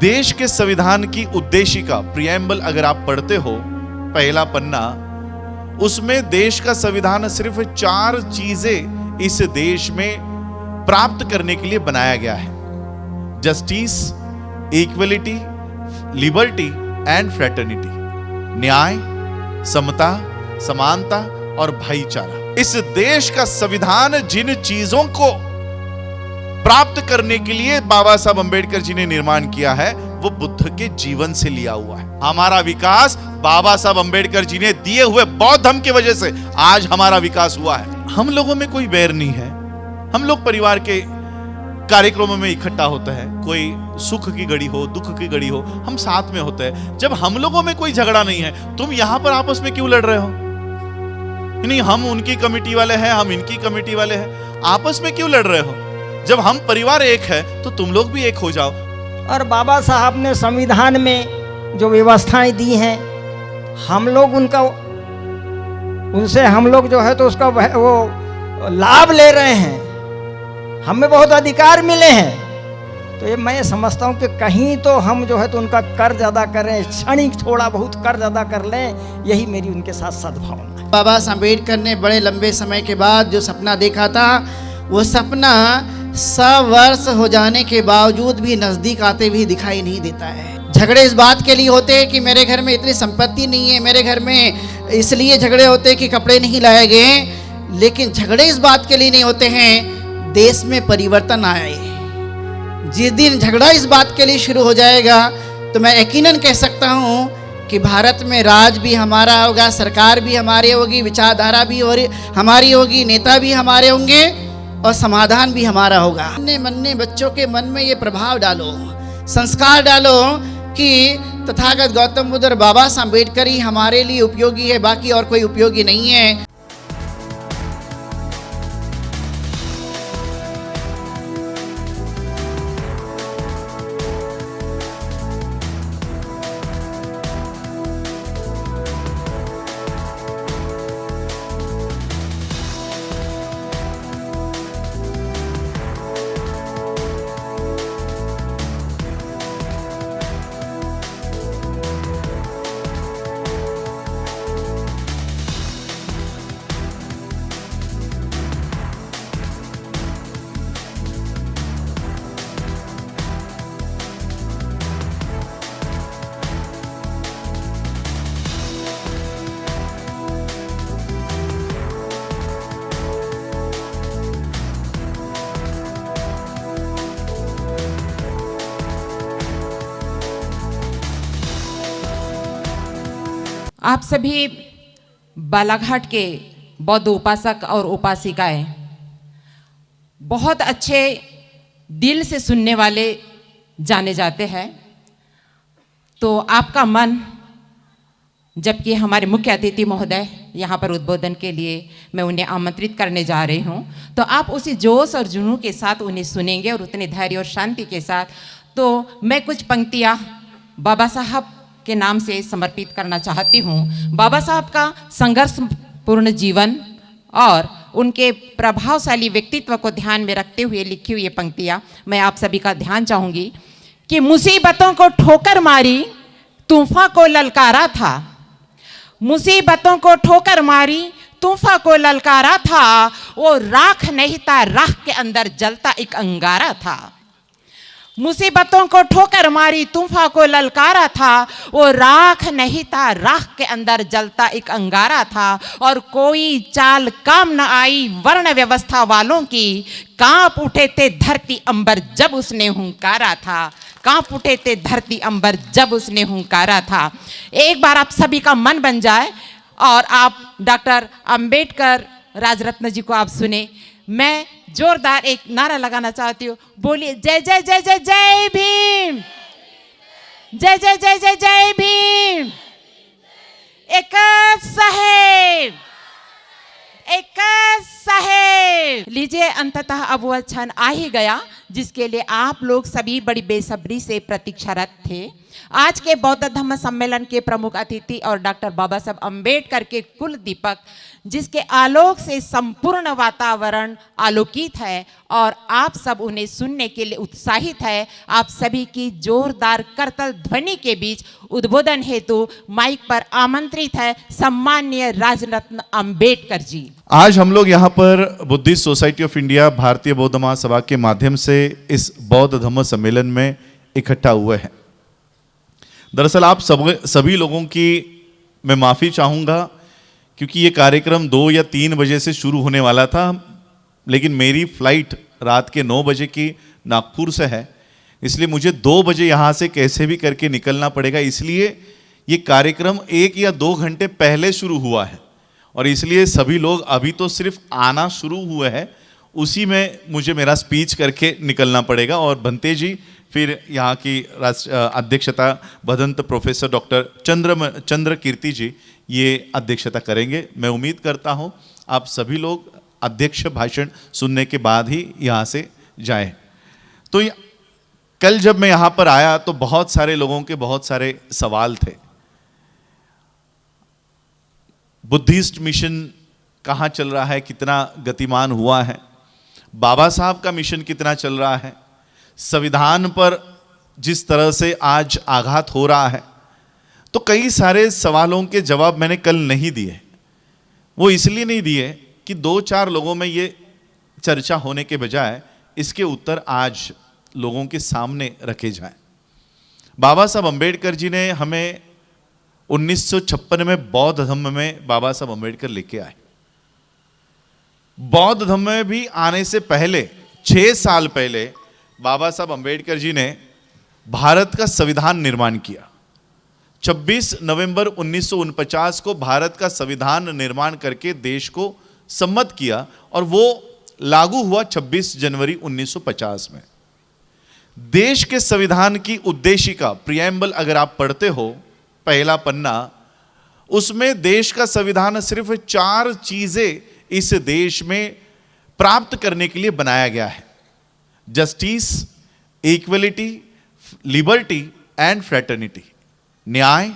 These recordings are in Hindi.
देश के संविधान की उद्देशिका प्रियम्बल अगर आप पढ़ते हो, पहला पन्ना, उसमें देश का संविधान सिर्फ 4 चीजें इस देश में प्राप्त करने के लिए बनाया गया है: justice, equality, liberty and fraternity. न्याय, समता, समानता और भाईचारा। इस देश का संविधान जिन चीजों को प्राप्त करने के लिए बाबा साहब अंबेडकर जी ने निर्माण किया है, वो बुद्ध के जीवन से लिया हुआ है। हमारा विकास बाबा साहब अंबेडकर जी ने दिए हुए बौद्ध धर्म की वजह से आज हमारा विकास हुआ है। हम लोगों में कोई बैर नहीं है। हम लोग परिवार के कार्यक्रमों में इकट्ठा होते हैं। कोई सुख की घड़ी हो, दुख की घड़ी हो, हम साथ में होते हैं। जब हम लोगों में कोई झगड़ा नहीं है, तुम यहां पर आपस में क्यों लड़ रहे हो? नहीं, हम उनकी कमेटी वाले हैं, हम इनकी कमेटी वाले हैं, आपस में क्यों लड़ रहे हो? जब हम परिवार एक है तो तुम लोग भी एक हो जाओ। और बाबा साहब ने संविधान में जो व्यवस्थाएं दी हैं, हम लोग उनसे हम लोग जो है तो उसका वो लाभ ले रहे हैं। हमें बहुत अधिकार मिले हैं। तो ये मैं समझता हूँ कि कहीं तो हम जो है तो उनका कर्ज अदा करें, क्षणिक थोड़ा बहुत कर्ज अदा कर लें। यही मेरी उनके साथ सद्भावना है। बाबा साहब अम्बेडकर ने बड़े लंबे समय के बाद जो सपना देखा था, वो सपना 100 वर्ष हो जाने के बावजूद भी नज़दीक आते हुए दिखाई नहीं देता है। झगड़े इस बात के लिए होते हैं कि मेरे घर में इतनी संपत्ति नहीं है, मेरे घर में इसलिए झगड़े होते हैं कि कपड़े नहीं लाए गए। लेकिन झगड़े इस बात के लिए नहीं होते हैं देश में परिवर्तन आए। जिस दिन झगड़ा इस बात के लिए शुरू हो जाएगा तो मैं यकीनन कह सकता हूँ कि भारत में राज भी हमारा होगा, सरकार भी हमारी होगी, विचारधारा भी हमारी होगी, नेता भी हमारे होंगे और समाधान भी हमारा होगा। मन बच्चों के मन में ये प्रभाव डालो, संस्कार डालो कि तथागत गौतम बुद्ध और बाबा साहब अम्बेडकर ही हमारे लिए उपयोगी है, बाकी और कोई उपयोगी नहीं है। आप सभी बालाघाट के बौद्ध उपासक और उपासिकाएं बहुत अच्छे दिल से सुनने वाले जाने जाते हैं। तो आपका मन, जबकि हमारे मुख्य अतिथि महोदय यहाँ पर उद्बोधन के लिए मैं उन्हें आमंत्रित करने जा रही हूँ, तो आप उसी जोश और जुनून के साथ उन्हें सुनेंगे और उतने धैर्य और शांति के साथ। तो मैं कुछ पंक्तियाँ बाबा साहब के नाम से समर्पित करना चाहती हूँ। बाबा साहब का संघर्षपूर्ण जीवन और उनके प्रभावशाली व्यक्तित्व को ध्यान में रखते हुए लिखी हुई ये पंक्तियाँ मैं आप सभी का ध्यान चाहूँगी कि मुसीबतों को ठोकर मारी, तूफान को ललकारा था। मुसीबतों को ठोकर मारी, तूफान को ललकारा था। वो राख नहीं था, राख के अंदर जलता एक अंगारा था। मुसीबतों को ठोकर मारी, तूफान को ललकारा था। वो राख नहीं था, राख के अंदर जलता एक अंगारा था। और कोई चाल काम न आई वर्ण व्यवस्था वालों की, कांप उठे थे धरती अंबर जब उसने हुंकारा था। कांप उठे थे धरती अंबर जब उसने हुंकारा था। एक बार आप सभी का मन बन जाए और आप डॉक्टर अंबेडकर राजरत्न जी को आप सुने। मैं जोरदार एक नारा लगाना चाहती हूँ। बोलिए जय जय जय जय जय भीम, जय जय जय जय जय भीम। एक साहेब, एक साहेब। लीजिए, अंततः अब वह क्षण आ ही गया जिसके लिए आप लोग सभी बड़ी बेसब्री से प्रतीक्षारत थे। आज के बौद्ध धम्म सम्मेलन के प्रमुख अतिथि और डॉक्टर बाबा साहब अम्बेडकर के कुल दीपक, जिसके आलोक से संपूर्ण वातावरण आलोकित है और आप सब उन्हें सुनने के लिए उत्साहित है। आप सभी की जोरदार करतल ध्वनि के बीच उद्बोधन हेतु माइक पर आमंत्रित है सम्माननीय राजरत्न अम्बेडकर जी। आज हम लोग यहाँ पर बुद्धिस्ट सोसाइटी ऑफ इंडिया भारतीय बौद्ध महासभा के माध्यम से इस बौद्ध धम्म सम्मेलन में इकट्ठा हुए हैं। दरअसल आप सभी लोगों की मैं माफ़ी चाहूँगा, क्योंकि ये कार्यक्रम 2 या 3 बजे से शुरू होने वाला था, लेकिन मेरी फ्लाइट रात के 9 बजे की नागपुर से है, इसलिए मुझे 2 बजे यहाँ से कैसे भी करके निकलना पड़ेगा। इसलिए ये कार्यक्रम 1 या 2 घंटे पहले शुरू हुआ है और इसलिए सभी लोग अभी तो सिर्फ आना शुरू हुए हैं, उसी में मुझे मेरा स्पीच करके निकलना पड़ेगा। और भंते जी फिर यहाँ की अध्यक्षता भदंत प्रोफेसर डॉक्टर चंद्र कीर्ति जी ये अध्यक्षता करेंगे। मैं उम्मीद करता हूँ आप सभी लोग अध्यक्ष भाषण सुनने के बाद ही यहाँ से जाएं। तो कल जब मैं यहाँ पर आया तो बहुत सारे लोगों के बहुत सारे सवाल थे। बुद्धिस्ट मिशन कहाँ चल रहा है, कितना गतिमान हुआ है, बाबा साहब का मिशन कितना चल रहा है, संविधान पर जिस तरह से आज आघात हो रहा है, तो कई सारे सवालों के जवाब मैंने कल नहीं दिए। वो इसलिए नहीं दिए कि 2-4 लोगों में ये चर्चा होने के बजाय इसके उत्तर आज लोगों के सामने रखे जाएं। बाबा साहब अम्बेडकर जी ने हमें 1956 में बौद्ध धम्म में बाबा साहब अम्बेडकर लेके आए। बौद्ध धम्म में भी आने से पहले 6 साल पहले बाबा साहब अम्बेडकर जी ने भारत का संविधान निर्माण किया। 26 नवंबर 1949 को भारत का संविधान निर्माण करके देश को सम्मत किया और वो लागू हुआ 26 जनवरी 1950 में। देश के संविधान की उद्देशिका प्रियम्बल अगर आप पढ़ते हो, पहला पन्ना, उसमें देश का संविधान सिर्फ 4 चीजें इस देश में प्राप्त करने के लिए बनाया गया है: justice, equality, liberty and fraternity. न्याय,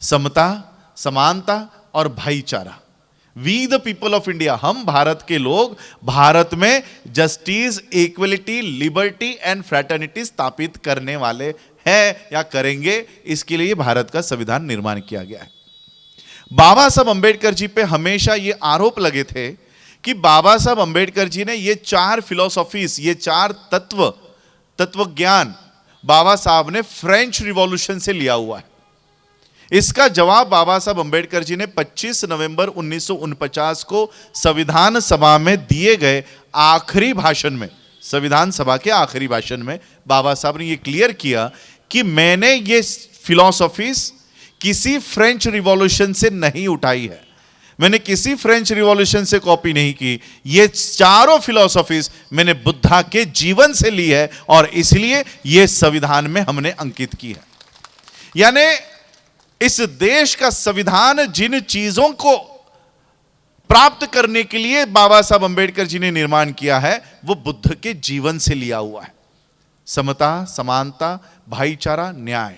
समता, समानता और भाईचारा। We the people of India, हम भारत के लोग भारत में justice, equality, liberty and fraternity स्थापित करने वाले हैं या करेंगे। इसके लिए भारत का संविधान निर्माण किया गया है। बाबा साहब अम्बेडकर जी पे हमेशा ये आरोप लगे थे कि बाबा साहब अम्बेडकर जी ने ये 4 फिलॉसफीज, ये 4 तत्व ज्ञान बाबा साहब ने फ्रेंच रिवॉल्यूशन से लिया हुआ है। इसका जवाब बाबा साहब अम्बेडकर जी ने 25 नवंबर 1949 को संविधान सभा में दिए गए आखिरी भाषण में, संविधान सभा के आखिरी भाषण में बाबा साहब ने ये क्लियर किया कि मैंने ये फिलॉसफीज किसी फ्रेंच रिवॉल्यूशन से नहीं उठाई है, मैंने किसी फ्रेंच रिवॉल्यूशन से कॉपी नहीं की, ये 4 फिलॉसफीज मैंने बुद्धा के जीवन से ली है और इसलिए ये संविधान में हमने अंकित की है। यानी इस देश का संविधान जिन चीजों को प्राप्त करने के लिए बाबा साहब अम्बेडकर जी ने निर्माण किया है वो बुद्ध के जीवन से लिया हुआ है: समता, समानता, भाईचारा, न्याय।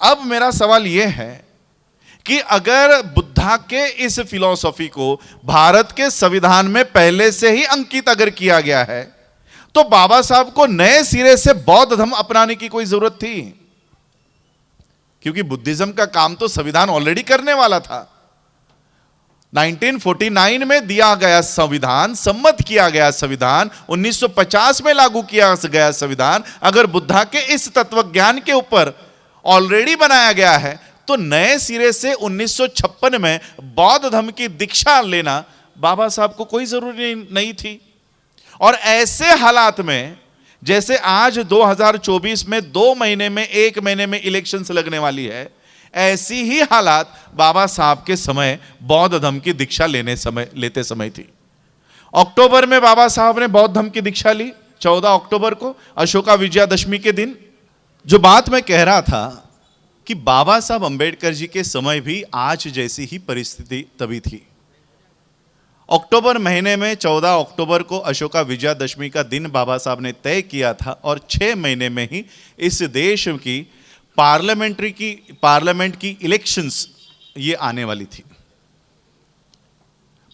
अब मेरा सवाल यह है कि अगर बुद्धा के इस फिलॉसफी को भारत के संविधान में पहले से ही अंकित अगर किया गया है तो बाबा साहब को नए सिरे से बौद्ध धर्म अपनाने की कोई जरूरत थी? क्योंकि बुद्धिज्म का काम तो संविधान ऑलरेडी करने वाला था। 1949 में दिया गया संविधान, सम्मत किया गया संविधान, 1950 में लागू किया गया संविधान अगर बुद्धा के इस तत्वज्ञान के ऊपर ऑलरेडी बनाया गया है तो नए सिरे से 1956 में बौद्ध धर्म की दीक्षा लेना बाबा साहब को कोई जरूरी नहीं थी। और ऐसे हालात में जैसे आज 2024 में 2 महीने में 1 महीने में इलेक्शंस लगने वाली है, ऐसी ही हालात बाबा साहब के समय बौद्ध धर्म की दीक्षा लेते समय थी। अक्टूबर में बाबा साहब ने बौद्ध धर्म की दीक्षा ली, 14 अक्टूबर को अशोका विजयादशमी के दिन। जो बात मैं कह रहा था कि बाबा साहब अम्बेडकर जी के समय भी आज जैसी ही परिस्थिति तभी थी। अक्टूबर महीने में 14 अक्टूबर को अशोका विजयादशमी का दिन बाबा साहब ने तय किया था और 6 महीने में ही इस देश की पार्लियामेंट की इलेक्शंस ये आने वाली थी।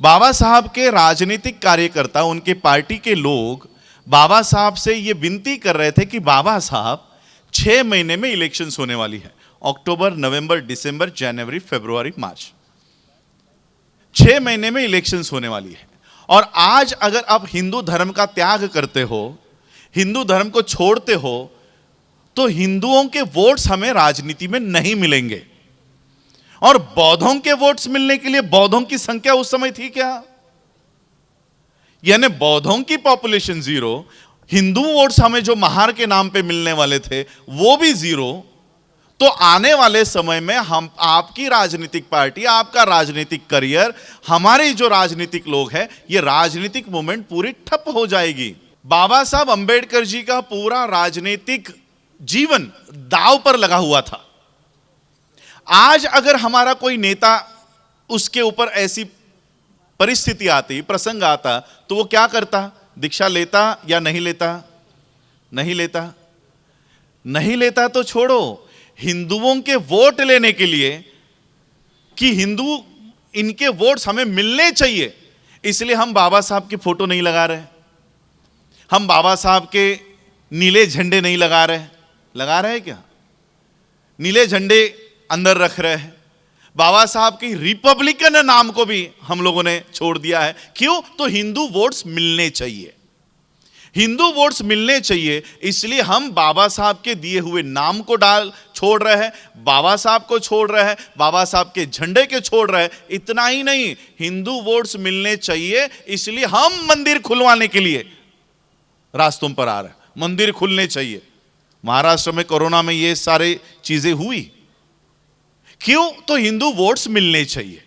बाबा साहब के राजनीतिक कार्यकर्ता, उनके पार्टी के लोग बाबा साहब से ये विनती कर रहे थे कि बाबा साहब 6 महीने में इलेक्शंस होने वाली है, अक्टूबर, नवंबर, दिसंबर, जनवरी, फरवरी, मार्च, 6 महीने में इलेक्शंस होने वाली है। और आज अगर आप हिंदू धर्म का त्याग करते हो, हिंदू धर्म को छोड़ते हो, तो हिंदुओं के वोट्स हमें राजनीति में नहीं मिलेंगे। और बौद्धों के वोट्स मिलने के लिए बौद्धों की संख्या उस समय थी क्या? यानी बौद्धों की पॉपुलेशन 0, हिंदू वोट्स हमें जो महार के नाम पे मिलने वाले थे वो भी 0। तो आने वाले समय में हम, आपकी राजनीतिक पार्टी, आपका राजनीतिक करियर, हमारे जो राजनीतिक लोग हैं, ये राजनीतिक मूवमेंट पूरी ठप हो जाएगी। बाबा साहब अंबेडकर जी का पूरा राजनीतिक जीवन दांव पर लगा हुआ था। आज अगर हमारा कोई नेता, उसके ऊपर ऐसी परिस्थिति आती, प्रसंग आता, तो वो क्या करता? दीक्षा लेता या नहीं लेता? नहीं लेता। नहीं लेता तो छोड़ो, हिंदुओं के वोट लेने के लिए, कि हिंदू, इनके वोट्स हमें मिलने चाहिए, इसलिए हम बाबा साहब की फोटो नहीं लगा रहे, हम बाबा साहब के नीले झंडे नहीं लगा रहे। लगा रहे हैं क्या? नीले झंडे अंदर रख रहे हैं। बाबा साहब की रिपब्लिकन नाम को भी हम लोगों ने छोड़ दिया है। क्यों? तो हिंदू वोट्स मिलने चाहिए, हिंदू वोट्स मिलने चाहिए, इसलिए हम बाबा साहब के दिए हुए नाम को छोड़ रहे हैं, बाबा साहब को छोड़ रहे हैं, बाबा साहब के झंडे के छोड़ रहे हैं। इतना ही नहीं, हिंदू वोट्स मिलने चाहिए, इसलिए हम मंदिर खुलवाने के लिए रास्तों पर आ रहे हैं। मंदिर खुलने चाहिए। महाराष्ट्र में कोरोना में ये सारी चीजें हुई, क्यों? तो हिंदू वोट्स मिलने चाहिए।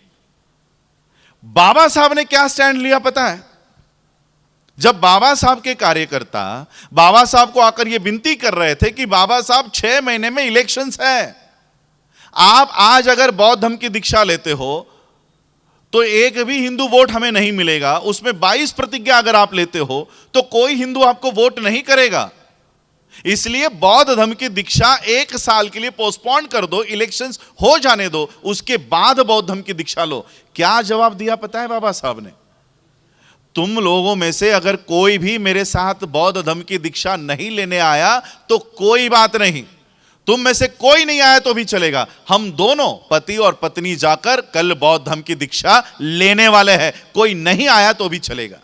बाबा साहब ने क्या स्टैंड लिया पता है? जब बाबा साहब के कार्यकर्ता बाबा साहब को आकर यह विनती कर रहे थे कि बाबा साहब 6 महीने में इलेक्शंस है, आप आज अगर बौद्ध धर्म की दीक्षा लेते हो तो एक भी हिंदू वोट हमें नहीं मिलेगा, उसमें 22 प्रतिज्ञा अगर आप लेते हो तो कोई हिंदू आपको वोट नहीं करेगा, इसलिए बौद्ध धर्म की दीक्षा 1 साल के लिए पोस्टपोन कर दो, इलेक्शंस हो जाने दो, उसके बाद बौद्ध धर्म की दीक्षा लो। क्या जवाब दिया पता है बाबा साहब ने? तुम लोगों में से अगर कोई भी मेरे साथ बौद्ध धर्म की दीक्षा नहीं लेने आया तो कोई बात नहीं, तुम में से कोई नहीं आया तो भी चलेगा, हम दोनों पति और पत्नी जाकर कल बौद्ध धर्म की दीक्षा लेने वाले हैं, कोई नहीं आया तो भी चलेगा।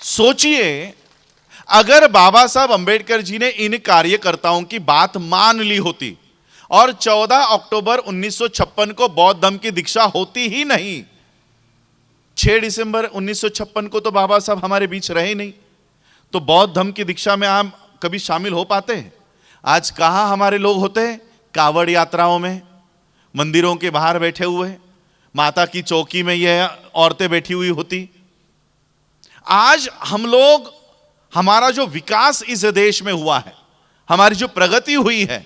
सोचिए, अगर बाबा साहब अंबेडकर जी ने इन कार्यकर्ताओं की बात मान ली होती और 14 अक्टूबर 1956 को बौद्ध धर्म की दीक्षा होती ही नहीं, 6 दिसंबर 1956 को तो बाबा साहब हमारे बीच रहे नहीं, तो बौद्ध धर्म की दीक्षा में आप कभी शामिल हो पाते हैं? आज कहां हमारे लोग होते हैं? कावड़ यात्राओं में, मंदिरों के बाहर बैठे हुए, माता की चौकी में ये औरतें बैठी हुई होती। आज हम लोग, हमारा जो विकास इस देश में हुआ है, हमारी जो प्रगति हुई है,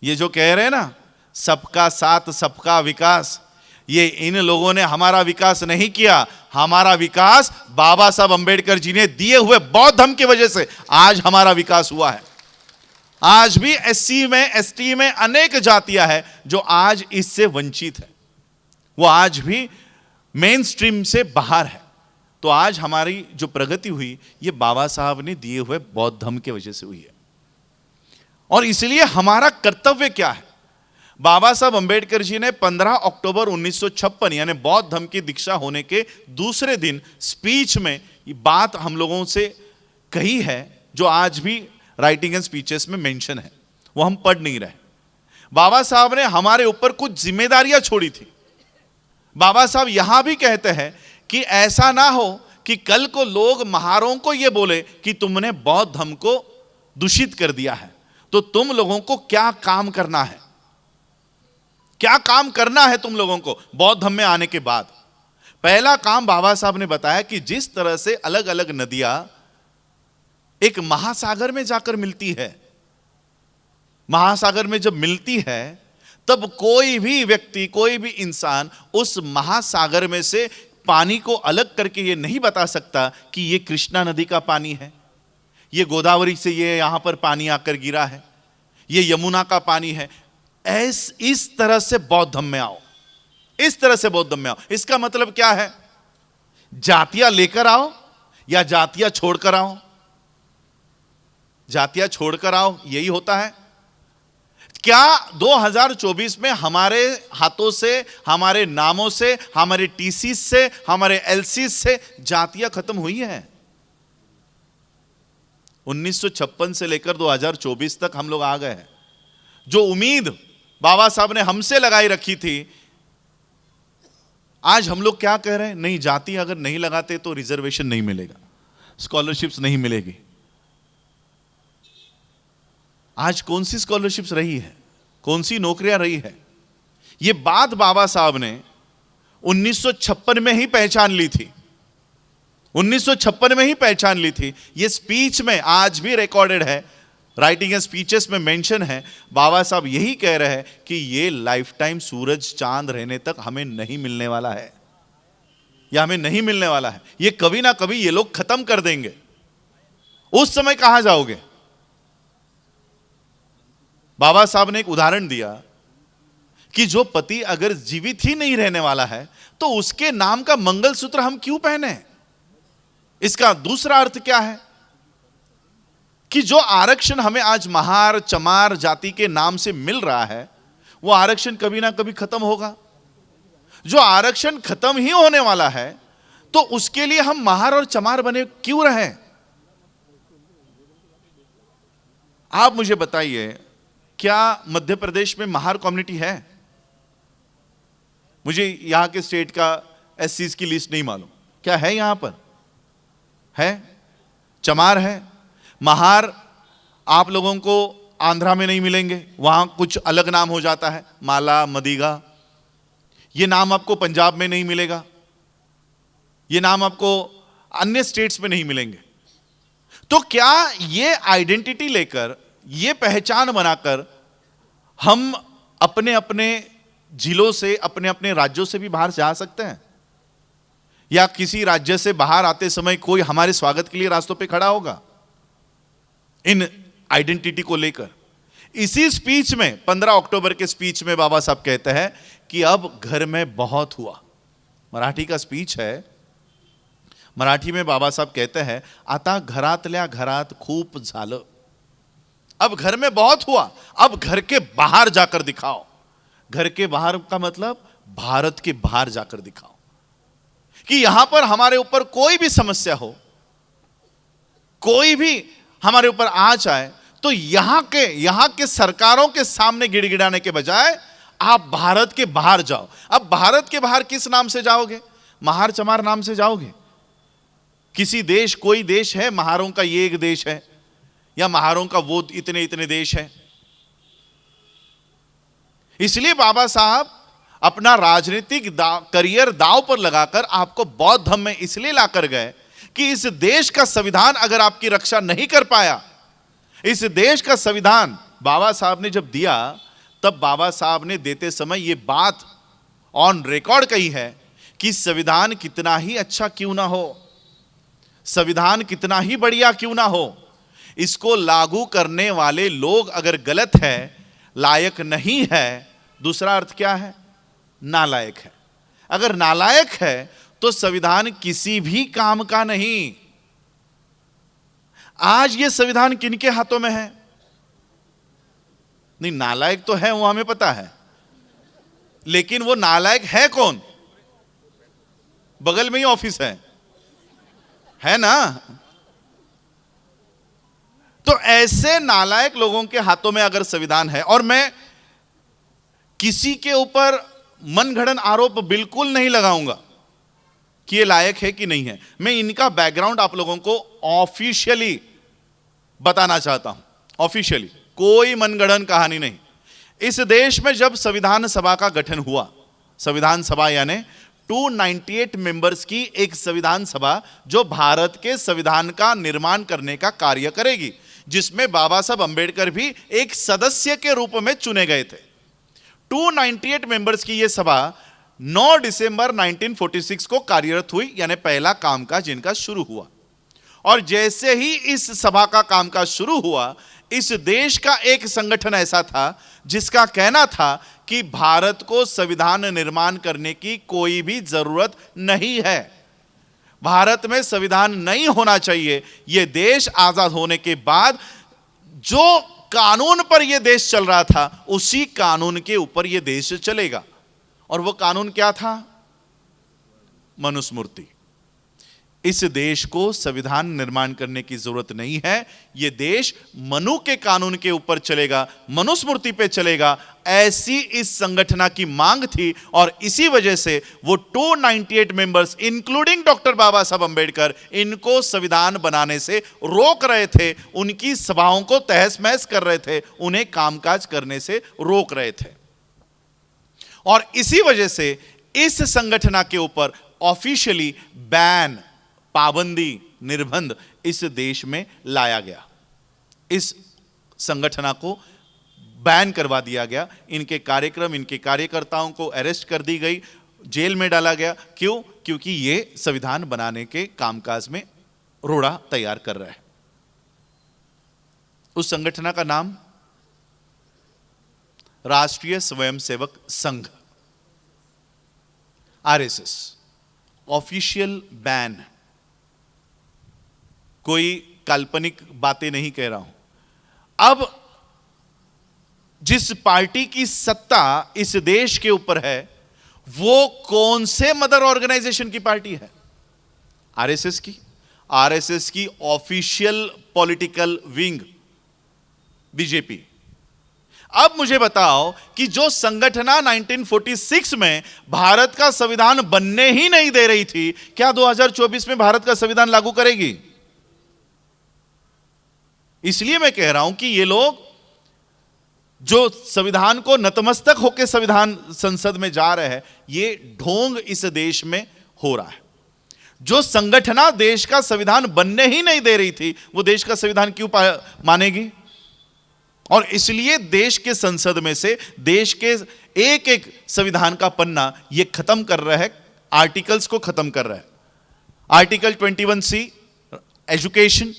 ये जो कह रहे हैं ना सबका साथ सबका विकास, ये इन लोगों ने हमारा विकास नहीं किया, हमारा विकास बाबा साहब अंबेडकर जी ने दिए हुए बौद्ध धर्म की वजह से आज हमारा विकास हुआ है। आज भी एससी में, एसटी में अनेक जातियां हैं जो आज इससे वंचित है, वो आज भी मेन स्ट्रीम से बाहर है। तो आज हमारी जो प्रगति हुई ये बाबा साहब ने दिए हुए बौद्ध धर्म की वजह से हुई है। और इसलिए हमारा कर्तव्य क्या है? बाबा साहब अंबेडकर जी ने 15 अक्टूबर 1956 यानी बौद्ध धर्म की दीक्षा होने के दूसरे दिन स्पीच में ये बात हम लोगों से कही है, जो आज भी राइटिंग एंड स्पीचेस में मेंशन है, वो हम पढ़ नहीं रहे। बाबा साहब ने हमारे ऊपर कुछ जिम्मेदारियां छोड़ी थी। बाबा साहब यहां भी कहते हैं कि ऐसा ना हो कि कल को लोग महारों को यह बोले कि तुमने बौद्ध धर्म को दूषित कर दिया है, तो तुम लोगों को क्या काम करना है, क्या काम करना है तुम लोगों को बौद्ध धर्म में आने के बाद? पहला काम बाबा साहब ने बताया कि जिस तरह से अलग अलग नदियां एक महासागर में जाकर मिलती है, महासागर में जब मिलती है तब कोई भी व्यक्ति, कोई भी इंसान उस महासागर में से पानी को अलग करके ये नहीं बता सकता कि ये कृष्णा नदी का पानी है, ये गोदावरी से ये यहां पर पानी आकर गिरा है, ये यमुना का पानी है। इस तरह से बौद्ध धर्म में आओ, इस तरह से बौद्ध धर्म में आओ। इसका मतलब क्या है? जातियां लेकर आओ या जातियां छोड़कर आओ? जातियां छोड़कर आओ, यही होता है क्या? 2024 में हमारे हाथों से, हमारे नामों से, हमारे टीसी से, हमारे एलसी से जातियां खत्म हुई हैं? 1956 से लेकर 2024 तक हम लोग आ गए हैं। जो उम्मीद बाबा साहब ने हमसे लगाई रखी थी, आज हम लोग क्या कह रहे हैं? नहीं, जाति अगर नहीं लगाते तो रिजर्वेशन नहीं मिलेगा, स्कॉलरशिप्स नहीं मिलेगी। आज कौन सी स्कॉलरशिप्स रही है, कौन सी नौकरियां रही है? यह बात बाबा साहब ने 1956 में ही पहचान ली थी, 1956 में ही पहचान ली थी। यह स्पीच में आज भी रिकॉर्डेड है, राइटिंग एंड स्पीचेस में मेंशन है। बाबा साहब यही कह रहे हैं कि यह लाइफ टाइम सूरज चांद रहने तक हमें नहीं मिलने वाला है, या हमें नहीं मिलने वाला है। यह कभी ना कभी ये लोग खत्म कर देंगे। उस समय कहां जाओगे? बाबा साहब ने एक उदाहरण दिया कि जो पति अगर जीवित ही नहीं रहने वाला है तो उसके नाम का मंगलसूत्र हम क्यों पहने? इसका दूसरा अर्थ क्या है कि जो आरक्षण हमें आज महार चमार जाति के नाम से मिल रहा है, वो आरक्षण कभी ना कभी खत्म होगा। जो आरक्षण खत्म ही होने वाला है तो उसके लिए हम महार और चमार बने क्यों रहें? आप मुझे बताइए, क्या मध्य प्रदेश में महार कम्युनिटी है? मुझे यहां के स्टेट का एससीज की लिस्ट नहीं मालूम, क्या है यहां पर? है? चमार है। महार आप लोगों को आंध्रा में नहीं मिलेंगे, वहां कुछ अलग नाम हो जाता है, माला, मदिगा। ये नाम आपको पंजाब में नहीं मिलेगा, ये नाम आपको अन्य स्टेट्स में नहीं मिलेंगे। तो क्या ये आइडेंटिटी लेकर, ये पहचान बनाकर हम अपने अपने जिलों से, अपने अपने राज्यों से भी बाहर जा सकते हैं? या किसी राज्य से बाहर आते समय कोई हमारे स्वागत के लिए रास्तों पे खड़ा होगा इन आइडेंटिटी को लेकर? इसी स्पीच में, 15 अक्टूबर के स्पीच में बाबा साहब कहते हैं कि अब घर में बहुत हुआ। मराठी का स्पीच है, मराठी में बाबा साहब कहते हैं, आता घरातल्या घरात खूप झालं। अब घर में बहुत हुआ, अब घर के बाहर जाकर दिखाओ। घर के बाहर का मतलब भारत के बाहर जाकर दिखाओ कि यहां पर हमारे ऊपर कोई भी समस्या हो, कोई भी हमारे ऊपर आ जाए, तो यहां के सरकारों के सामने गिड़गिड़ाने के बजाय आप भारत के बाहर जाओ। अब भारत के बाहर किस नाम से जाओगे? महार चमार नाम से जाओगे? किसी देश, कोई देश है महारों का ये एक देश है, या महारों का वो इतने इतने देश है? इसलिए बाबा साहब अपना राजनीतिक करियर दांव पर लगाकर आपको बौद्ध धर्म में इसलिए लाकर गए कि इस देश का संविधान अगर आपकी रक्षा नहीं कर पाया, इस देश का संविधान बाबा साहब ने जब दिया, तब बाबा साहब ने देते समय यह बात ऑन रिकॉर्ड कही है कि संविधान कितना ही अच्छा क्यों ना हो, संविधान कितना ही बढ़िया क्यों ना हो, इसको लागू करने वाले लोग अगर गलत है, लायक नहीं है, दूसरा अर्थ क्या है? नालायक है। अगर नालायक है तो संविधान किसी भी काम का नहीं। आज ये संविधान किनके हाथों में है? नहीं, नालायक तो है, वो हमें पता है, लेकिन वो नालायक है कौन? बगल में ही ऑफिस है ना? तो ऐसे नालायक लोगों के हाथों में अगर संविधान है, और मैं किसी के ऊपर मनगढ़ंत आरोप बिल्कुल नहीं लगाऊंगा कि ये लायक है कि नहीं है, मैं इनका बैकग्राउंड आप लोगों को ऑफिशियली बताना चाहता हूं। ऑफिशियली, कोई मनगढ़ंत कहानी नहीं। इस देश में जब संविधान सभा का गठन हुआ, संविधान सभा यानी 298 मेंबर्स की एक संविधान सभा जो भारत के संविधान का निर्माण करने का कार्य करेगी, जिसमें बाबा साहब अंबेडकर भी एक सदस्य के रूप में चुने गए थे। 298 मेंबर्स की यह सभा 9 दिसंबर 1946 को कार्यरत हुई, यानी पहला कामकाज इनका शुरू हुआ। और जैसे ही इस सभा का कामकाज शुरू हुआ, इस देश का एक संगठन ऐसा था जिसका कहना था कि भारत को संविधान निर्माण करने की कोई भी जरूरत नहीं है, भारत में संविधान नहीं होना चाहिए। यह देश आजाद होने के बाद जो कानून पर यह देश चल रहा था, उसी कानून के ऊपर यह देश चलेगा। और वो कानून क्या था? मनुस्मृति। इस देश को संविधान निर्माण करने की जरूरत नहीं है, यह देश मनु के कानून के ऊपर चलेगा, मनुस्मृति पे चलेगा, ऐसी इस संगठन की मांग थी। और इसी वजह से वो 298 मेंबर्स इंक्लूडिंग डॉक्टर बाबा साहब अंबेडकर इनको संविधान बनाने से रोक रहे थे, उनकी सभाओं को तहस महस कर रहे थे, उन्हें कामकाज करने से रोक रहे थे। और इसी वजह से इस संगठन के ऊपर ऑफिशियली बैन, पाबंदी, निर्बंध इस देश में लाया गया। इस संगठन को बैन करवा दिया गया, इनके कार्यक्रम, इनके कार्यकर्ताओं को अरेस्ट कर दी गई, जेल में डाला गया। क्यों? क्योंकि ये संविधान बनाने के कामकाज में रोड़ा तैयार कर रहा है। उस संगठन का नाम राष्ट्रीय Swayamsevak Sangh, RSS. Official ban, कोई काल्पनिक बातें नहीं कह रहा हूं। अब जिस पार्टी की सत्ता इस देश के ऊपर है, वो कौन से मदर ऑर्गेनाइजेशन की पार्टी है? आरएसएस की। आरएसएस की ऑफिशियल पॉलिटिकल विंग बीजेपी। अब मुझे बताओ कि जो संगठन 1946 में भारत का संविधान बनने ही नहीं दे रही थी, क्या 2024 में भारत का संविधान लागू करेगी? इसलिए मैं कह रहा हूं कि ये लोग जो संविधान को नतमस्तक होकर संविधान संसद में जा रहे हैं, ये ढोंग इस देश में हो रहा है। जो संगठन देश का संविधान बनने ही नहीं दे रही थी, वो देश का संविधान क्यों मानेगी? और इसलिए देश के संसद में से देश के एक एक संविधान का पन्ना ये खत्म कर रहा है, आर्टिकल्स को खत्म कर रहा है। आर्टिकल 21C एजुकेशन,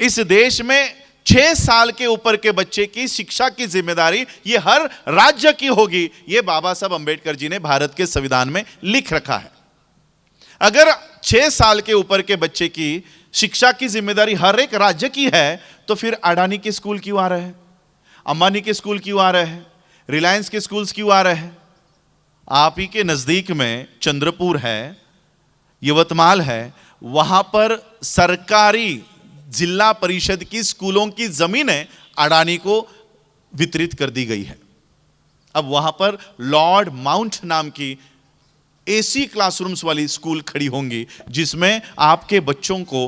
इस देश में 6 साल के ऊपर के बच्चे की शिक्षा की जिम्मेदारी ये हर राज्य की होगी, ये बाबा साहब अंबेडकर जी ने भारत के संविधान में लिख रखा है। अगर 6 साल के ऊपर के बच्चे की शिक्षा की जिम्मेदारी हर एक राज्य की है, तो फिर अडानी के स्कूल क्यों आ रहे हैं, अंबानी के स्कूल क्यों आ रहे हैं, रिलायंस के स्कूल्स क्यों आ रहे हैं? आप ही के नजदीक में चंद्रपुर है, यवतमाल है, वहां पर सरकारी जिला परिषद की स्कूलों की जमीनें अडानी को वितरित कर दी गई है। अब वहां पर लॉर्ड माउंट नाम की एसी क्लासरूम्स वाली स्कूल खड़ी होंगी, जिसमें आपके बच्चों को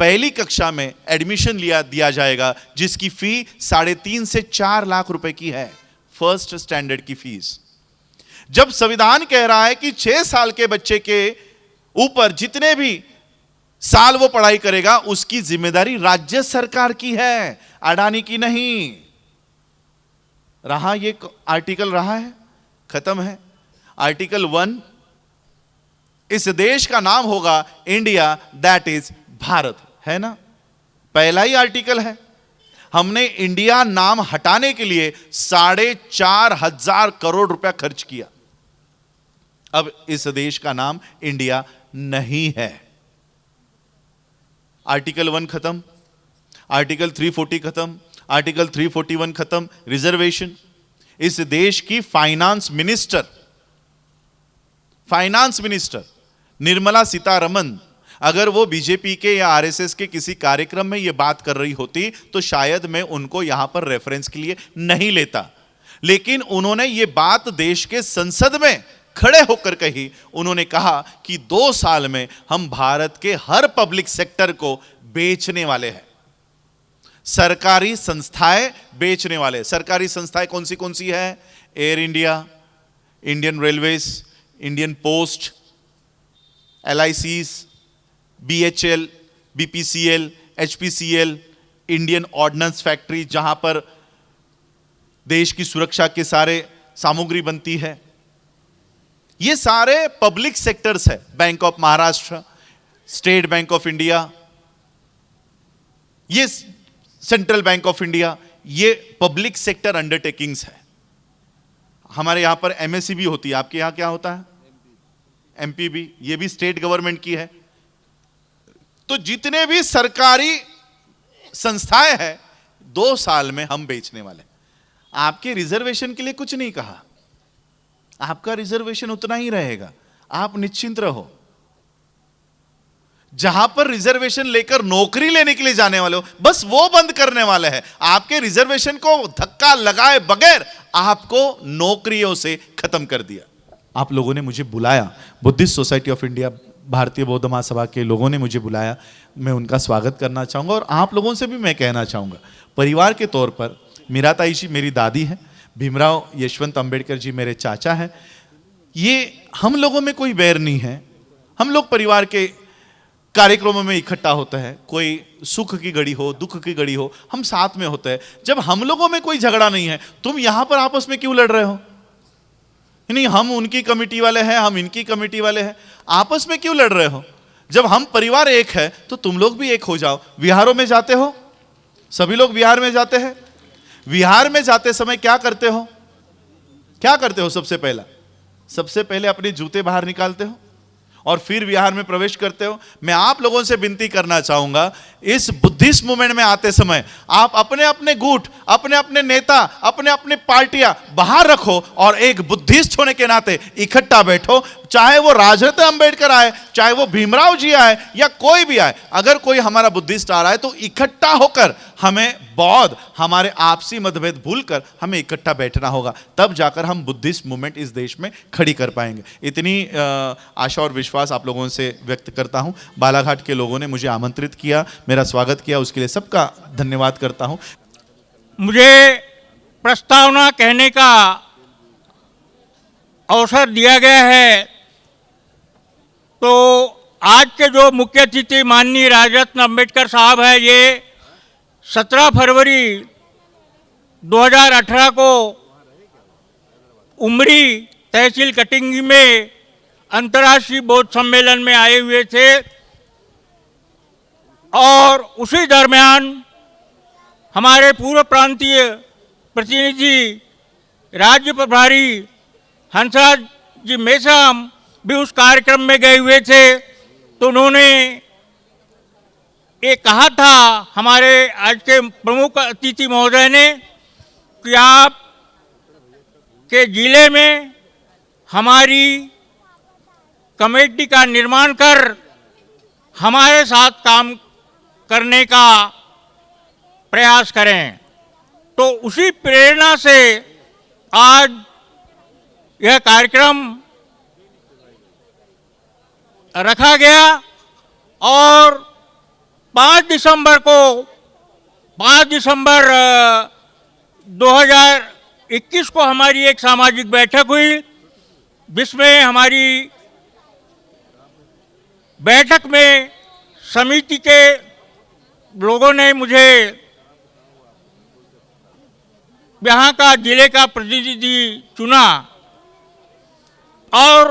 पहली कक्षा में एडमिशन दिया जाएगा, जिसकी फी 3.5 से 4 लाख रुपए की है, फर्स्ट स्टैंडर्ड की फीस। जब संविधान कह रहा है कि 6 साल के बच्चे के ऊपर जितने भी साल वो पढ़ाई करेगा, उसकी जिम्मेदारी राज्य सरकार की है, अडानी की नहीं। रहा ये आर्टिकल रहा है, खत्म है। आर्टिकल 1, इस देश का नाम होगा इंडिया, दैट इज भारत, है ना? पहला ही आर्टिकल है। हमने इंडिया नाम हटाने के लिए 4,500 करोड़ रुपया खर्च किया। अब इस देश का नाम इंडिया नहीं है। आर्टिकल 1 खत्म, आर्टिकल 340 खत्म, आर्टिकल 341 खत्म। रिजर्वेशन, इस देश की फाइनेंस मिनिस्टर निर्मला सीतारमन, अगर वो बीजेपी के या आरएसएस के किसी कार्यक्रम में ये बात कर रही होती, तो शायद मैं उनको यहां पर रेफरेंस के लिए नहीं लेता। लेकिन उन्होंने ये बात देश के संसद में खड़े होकर कही। उन्होंने कहा कि 2 साल में हम भारत के हर पब्लिक सेक्टर को बेचने वाले हैं, सरकारी संस्थाएं बेचने वाले। सरकारी संस्थाएं कौन सी है? Air India, Indian railways, Indian post, LICs, BHL, BPCL, HPCL, Indian ordnance factory, जहां पर देश की सुरक्षा के सारे सामग्री बनती है, ये सारे पब्लिक सेक्टर्स है। Bank of Maharashtra, state bank of India, ये सेंट्रल बैंक ऑफ इंडिया, ये पब्लिक सेक्टर अंडरटेकिंग्स है। हमारे यहां पर एमएससी होती है, आपके यहां क्या होता है? एमपीबी, ये भी स्टेट गवर्नमेंट की है। तो जितने भी सरकारी संस्थाएं हैं 2 साल में हम बेचने वाले। आपके रिजर्वेशन के लिए कुछ नहीं कहा, आपका रिजर्वेशन उतना ही रहेगा, आप निश्चिंत रहो। जहां पर रिजर्वेशन लेकर नौकरी लेने के लिए जाने वाले हो, बस वो बंद करने वाले हैं। आपके रिजर्वेशन को धक्का लगाए बगैर आपको नौकरियों से खत्म कर दिया। आप लोगों ने मुझे बुलाया, बुद्धिस्ट सोसाइटी ऑफ इंडिया, भारतीय बौद्ध महासभा के लोगों ने मुझे बुलाया, मैं उनका स्वागत करना चाहूंगा। और आप लोगों से भी मैं कहना चाहूंगा, परिवार के तौर पर मीराताई जी मेरी दादी है, भीमराव यशवंत अंबेडकर जी मेरे चाचा हैं। ये हम लोगों में कोई बैर नहीं है, हम लोग परिवार के कार्यक्रमों में इकट्ठा होते हैं। कोई सुख की घड़ी हो, दुख की घड़ी हो, हम साथ में होते हैं। जब हम लोगों में कोई झगड़ा नहीं है, तुम यहां पर आपस में क्यों लड़ रहे हो? नहीं, हम उनकी कमेटी वाले हैं, हम इनकी कमेटी वाले हैं, आपस में क्यों लड़ रहे हो? जब हम परिवार एक है तो तुम लोग भी एक हो जाओ। विहारों में जाते हो, सभी लोग विहार में जाते हैं। विहार में जाते समय क्या करते हो? क्या करते हो? सबसे पहले अपने जूते बाहर निकालते हो और फिर विहार में प्रवेश करते हो। मैं आप लोगों से विनती करना चाहूंगा, इस बुद्धिस्ट मूवमेंट में आते समय आप अपने अपने गुट, अपने अपने नेता, अपने अपने पार्टियां बाहर रखो और एक बुद्धिस्ट होने के नाते इकट्ठा बैठो। चाहे वो राजरत्न अंबेडकर आए, चाहे वो भीमराव जी आए, या कोई भी आए, अगर कोई हमारा बुद्धिस्ट आ रहा है तो इकट्ठा होकर हमें बौद्ध, हमारे आपसी मतभेद भूलकर हमें इकट्ठा बैठना होगा। तब जाकर हम बुद्धिस्ट मूवमेंट इस देश में खड़ी कर पाएंगे। इतनी आशा और विश्वास आप लोगों से व्यक्त करता हूं। बालाघाट के लोगों ने मुझे आमंत्रित किया, मेरा स्वागत किया, उसके लिए सबका धन्यवाद करता हूं। मुझे प्रस्तावना कहने का अवसर दिया गया है, तो आज के जो मुख्य अतिथि माननीय राजरत्न अंबेडकर साहब है, ये 17 फरवरी 2018 को उमरी तहसील कटिंगी में अंतर्राष्ट्रीय बौद्ध सम्मेलन में आए हुए थे और उसी दरमियान हमारे पूर्व प्रांतीय प्रतिनिधि राज्य प्रभारी हंसराज जी मेसाम भी उस कार्यक्रम में गए हुए थे। तो उन्होंने ये कहा था हमारे आज के प्रमुख अतिथि महोदय ने कि आप के जिले में हमारी कमेटी का निर्माण कर हमारे साथ काम करने का प्रयास करें। तो उसी प्रेरणा से आज यह कार्यक्रम रखा गया और 5 दिसंबर 2021 को हमारी एक सामाजिक बैठक हुई, जिसमें हमारी बैठक में समिति के लोगों ने मुझे यहाँ का जिले का प्रतिनिधि चुना और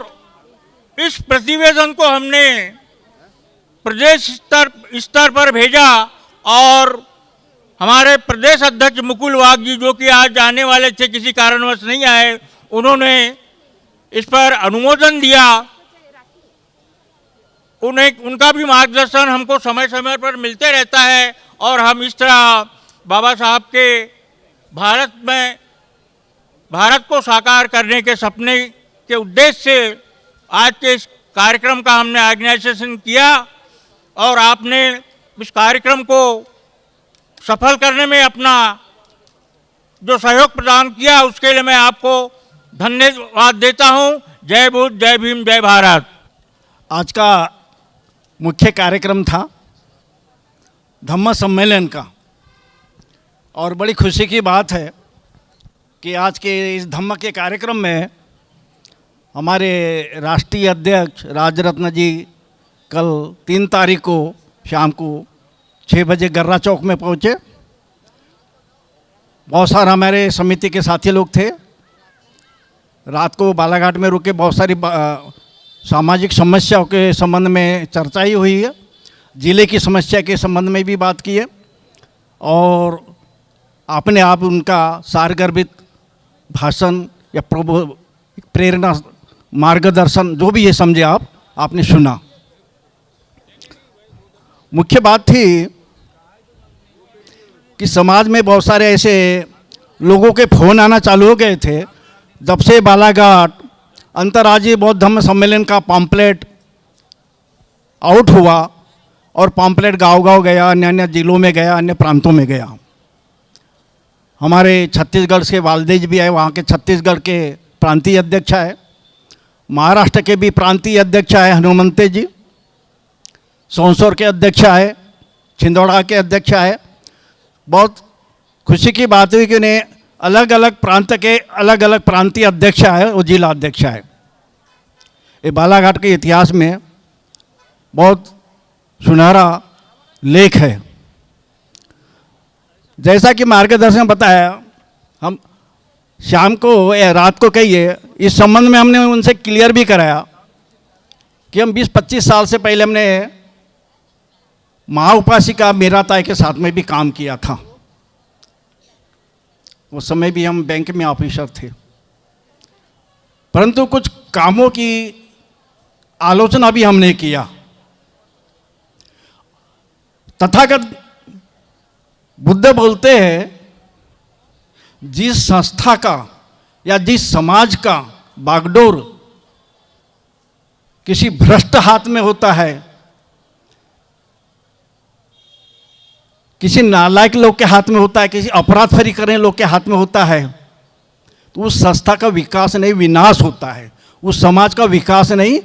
इस प्रतिवेदन को हमने प्रदेश स्तर पर भेजा और हमारे प्रदेश अध्यक्ष मुकुल वाघ जी, जो कि आज आने वाले थे, किसी कारणवश नहीं आए, उन्होंने इस पर अनुमोदन दिया। उनका भी मार्गदर्शन हमको समय समय पर मिलते रहता है और हम इस तरह बाबा साहब के भारत को साकार करने के सपने के उद्देश्य से आज के इस कार्यक्रम का हमने ऑर्गेनाइजेशन किया और आपने इस कार्यक्रम को सफल करने में अपना जो सहयोग प्रदान किया, उसके लिए मैं आपको धन्यवाद देता हूं। जय बुद्ध, जय भीम, जय भारत। आज का मुख्य कार्यक्रम था धम्म सम्मेलन का और बड़ी खुशी की बात है कि आज के इस धम्म के कार्यक्रम में हमारे राष्ट्रीय अध्यक्ष राजरत्न जी कल 3 तारीख को शाम को 6 बजे गर्रा चौक में पहुँचे। बहुत सारे हमारे समिति के साथी लोग थे। रात को बालाघाट में रुके बहुत सारी सामाजिक समस्याओं के संबंध में चर्चा ही हुई है, जिले की समस्या के संबंध में भी बात की है और अपने आप उनका सारगर्भित भाषण या प्रेरणा मार्गदर्शन जो भी ये समझे आपने सुना। मुख्य बात थी कि समाज में बहुत सारे ऐसे लोगों के फोन आना चालू हो गए थे जब से बालाघाट अंतर्राज्यीय बौद्ध धम्म सम्मेलन का पॉम्पलेट आउट हुआ और पॉम्पलेट गांव-गांव गया, अन्य अन्य जिलों में गया, अन्य प्रांतों में गया। हमारे छत्तीसगढ़ से वालदेज भी है, वहाँ के छत्तीसगढ़ के प्रांतीय अध्यक्ष है, महाराष्ट्र के भी प्रांतीय अध्यक्ष है हनुमंते जी, सोनसोर के अध्यक्ष है, छिंदवाड़ा के अध्यक्ष है। बहुत खुशी की बात हुई कि उन्हें अलग अलग प्रांत के अलग अलग प्रांतीय अध्यक्ष है और जिला अध्यक्ष है। ये बालाघाट के इतिहास में बहुत सुनहरा लेख है। जैसा कि मार्गदर्शन बताया, हम शाम को या रात को कहिए, इस संबंध में हमने उनसे क्लियर भी कराया कि हम 20-25 साल से पहले हमने महाउपासिका मीराताई के साथ में भी काम किया था। उस समय भी हम बैंक में ऑफिसर थे, परंतु कुछ कामों की आलोचना भी हमने किया। तथागत बुद्ध बोलते हैं, जिस संस्था का या जिस समाज का बागडोर किसी भ्रष्ट हाथ में होता है, किसी नालायक लोग के हाथ में होता है, किसी अपराध फरी करने लोग के हाथ में होता है, तो उस संस्था का विकास नहीं विनाश होता है, उस समाज का विकास नहीं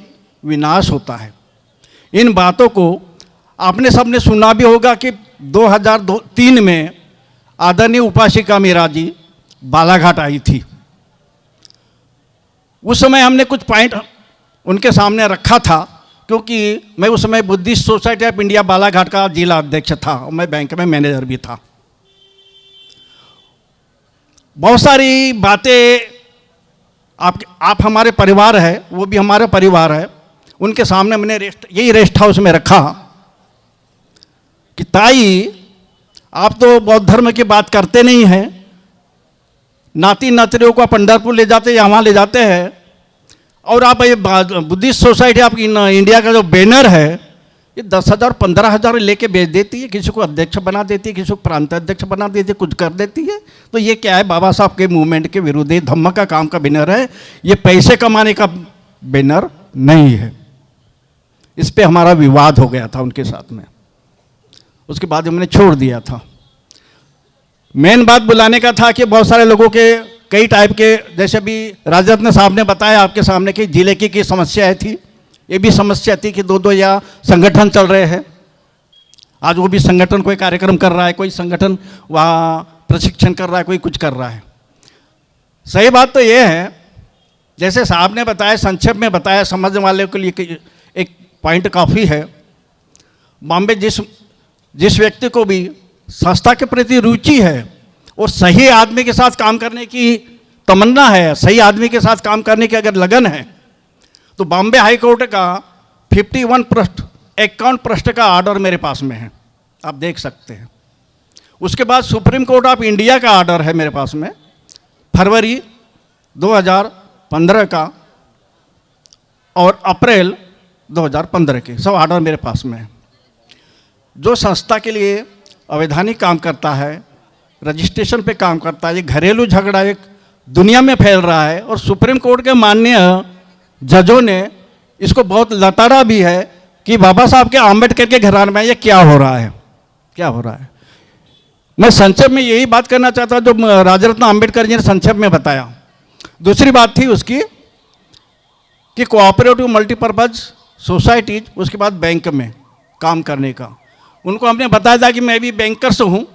विनाश होता है। इन बातों को आपने सबने सुना भी होगा कि 2003 में आदरणीय उपासिका मीरा जी बालाघाट आई थी। उस समय हमने कुछ पॉइंट उनके सामने रखा था, क्योंकि मैं उस समय Buddhist society of India Balaghat का जिला अध्यक्ष था और मैं बैंक में मैनेजर भी था। बहुत सारी बातें आप हमारे परिवार है, वो भी हमारे परिवार है, उनके सामने मैंने यही रेस्ट हाउस में रखा कि ताई, आप तो बौद्ध धर्म की बात करते नहीं हैं, नाती नातियों को पंढरपुर ले जाते हैं, यहाँ ले जाते हैं, और आप ये बुद्धिस्ट सोसाइटी आपकी इंडिया का जो बैनर है ये 10,000 15,000 लेके बेच देती है, किसी को अध्यक्ष बना देती है, किसी को प्रांत अध्यक्ष बना देती है, कुछ कर देती है। तो ये क्या है? बाबा साहब के मूवमेंट के विरुद्ध धम्म का काम का बैनर है, ये पैसे कमाने का बैनर नहीं है। इस पे हमारा विवाद हो गया था उनके साथ में, उसके बाद हमने छोड़ दिया था। मेन बात बुलाने का था कि बहुत सारे लोगों के कई टाइप के, जैसे भी राजरत्न साहब ने बताया आपके सामने कि जिले की समस्याएं थी, ये भी समस्या थी कि दो या संगठन चल रहे हैं। आज वो भी संगठन कोई कार्यक्रम कर रहा है, कोई संगठन वहाँ प्रशिक्षण कर रहा है, कोई कुछ कर रहा है। सही बात तो ये है, जैसे साहब ने बताया, संक्षेप में बताया, समझने वाले के लिए एक पॉइंट काफ़ी है। बॉम्बे जिस व्यक्ति को भी संस्था के प्रति रुचि है और सही आदमी के साथ काम करने की तमन्ना है, सही आदमी के साथ काम करने की अगर लगन है, तो बॉम्बे हाई कोर्ट का 51 पृष्ठ 51 पृष्ठ का ऑर्डर मेरे पास में है, आप देख सकते हैं। उसके बाद सुप्रीम कोर्ट ऑफ इंडिया का ऑर्डर है मेरे पास में, फरवरी 2015 का और अप्रैल 2015 के, सब ऑर्डर मेरे पास में है। जो संस्था के लिए अवैधानिक काम करता है, रजिस्ट्रेशन पे काम करता है, ये घरेलू झगड़ा एक दुनिया में फैल रहा है, और सुप्रीम कोर्ट के माननीय जजों ने इसको बहुत लताड़ा भी है कि बाबा साहब के आम्बेडकर के घराने में ये क्या हो रहा है, क्या हो रहा है। मैं संक्षेप में यही बात करना चाहता हूँ जो राजरत्न आम्बेडकर जी ने संक्षेप में बताया। दूसरी बात थी उसकी कि कोऑपरेटिव मल्टीपर्पज़ सोसाइटीज, उसके बाद बैंक में काम करने का। उनको हमने बताया था कि मैं भी बैंकर्स हूँ,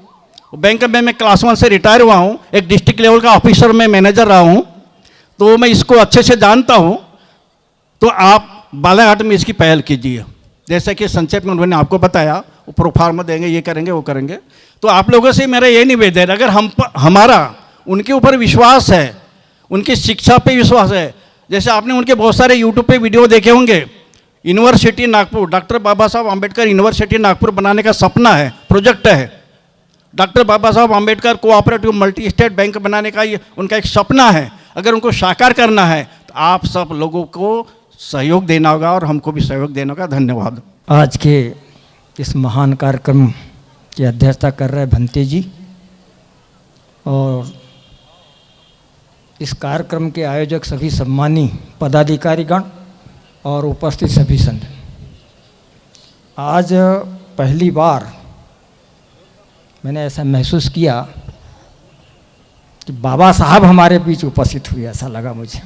बैंक में मैं क्लास 1 से रिटायर हुआ हूँ, एक डिस्ट्रिक्ट लेवल का ऑफिसर में मैनेजर रहा हूँ, तो मैं इसको अच्छे से जानता हूँ। तो आप बालाघाट में इसकी पहल कीजिए, जैसे कि संक्षेप में उन्होंने आपको बताया, वो प्रोफार्मा देंगे, ये करेंगे, वो करेंगे। तो आप लोगों से मेरा ये निवेदन है, अगर हमारा उनके ऊपर विश्वास है, उनकी शिक्षा पे विश्वास है, जैसे आपने उनके बहुत सारे यूट्यूब पे वीडियो देखे होंगे, यूनिवर्सिटी नागपुर, डॉक्टर बाबा साहब आम्बेडकर यूनिवर्सिटी नागपुर बनाने का सपना है, प्रोजेक्ट है, डॉक्टर बाबा Saheb Ambedkar cooperative multi state bank बनाने का ये उनका एक सपना है। अगर उनको साकार करना है तो आप सब लोगों को सहयोग देना होगा और हमको भी सहयोग देना होगा। धन्यवाद। आज के इस महान कार्यक्रम की अध्यक्षता कर रहे भंते जी और इस कार्यक्रम के आयोजक सभी सम्मानी पदाधिकारीगण और उपस्थित सभी संत। आज पहली बार मैंने ऐसा महसूस किया कि बाबा साहब हमारे बीच उपस्थित हुए, ऐसा लगा मुझे।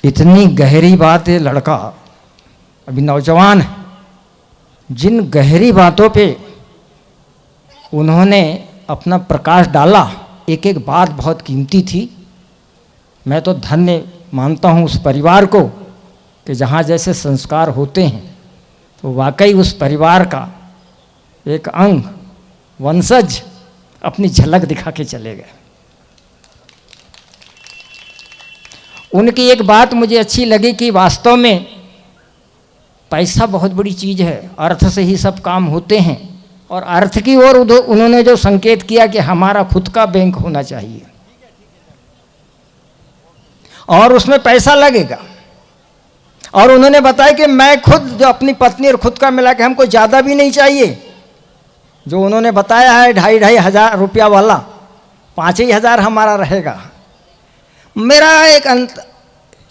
इतनी गहरी बात है, लड़का अभी नौजवान है, जिन गहरी बातों पे उन्होंने अपना प्रकाश डाला, एक एक बात बहुत कीमती थी। मैं तो धन्य मानता हूँ उस परिवार को कि जहाँ जैसे संस्कार होते हैं तो वाकई उस परिवार का एक अंग वंशज अपनी झलक दिखा के चले गए। उनकी एक बात मुझे अच्छी लगी कि वास्तव में पैसा बहुत बड़ी चीज़ है, अर्थ से ही सब काम होते हैं और अर्थ की ओर उन्होंने जो संकेत किया कि हमारा खुद का बैंक होना चाहिए और उसमें पैसा लगेगा। और उन्होंने बताया कि मैं खुद जो अपनी पत्नी और खुद का मिला के हमको ज़्यादा भी नहीं चाहिए, जो उन्होंने बताया है 2,500 रुपया वाला 5,000 हमारा रहेगा। मेरा एक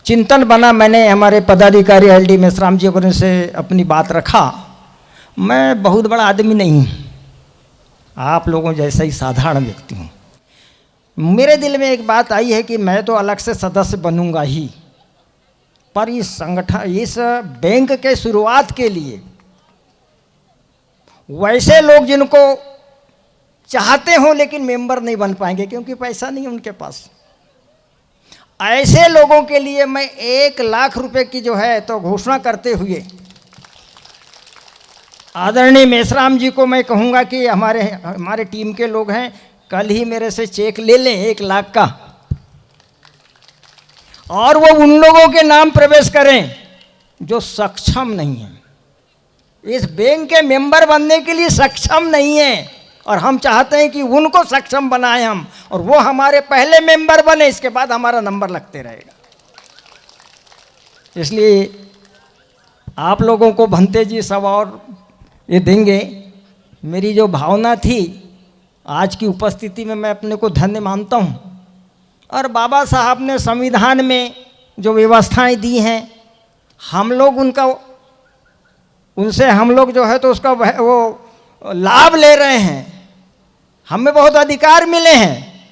चिंतन बना, मैंने हमारे पदाधिकारी LD मेश्राम जी को से अपनी बात रखा। मैं बहुत बड़ा आदमी नहीं हूँ, आप लोगों जैसा ही साधारण व्यक्ति हूँ। मेरे दिल में एक बात आई है कि मैं तो अलग से सदस्य बनूंगा ही, पर इस संगठन, इस बैंक के शुरुआत के लिए वैसे लोग जिनको चाहते हो लेकिन मेंबर नहीं बन पाएंगे क्योंकि पैसा नहीं उनके पास, ऐसे लोगों के लिए मैं 1 लाख रुपए की जो है तो घोषणा करते हुए आदरणीय मेश्राम जी को मैं कहूँगा कि हमारे टीम के लोग हैं, कल ही मेरे से चेक ले लें 1 लाख का और वो उन लोगों के नाम प्रवेश करें जो सक्षम नहीं हैं, इस बैंक के मेंबर बनने के लिए सक्षम नहीं है। और हम चाहते हैं कि उनको सक्षम बनाएं हम, और वो हमारे पहले मेंबर बने, इसके बाद हमारा नंबर लगते रहेगा। इसलिए आप लोगों को भंते जी सब और ये देंगे। मेरी जो भावना थी आज की उपस्थिति में, मैं अपने को धन्य मानता हूँ। और बाबा साहब ने संविधान में जो व्यवस्थाएं दी हैं, हम लोग उनसे हम लोग जो है तो उसका वो लाभ ले रहे हैं, हमें बहुत अधिकार मिले हैं।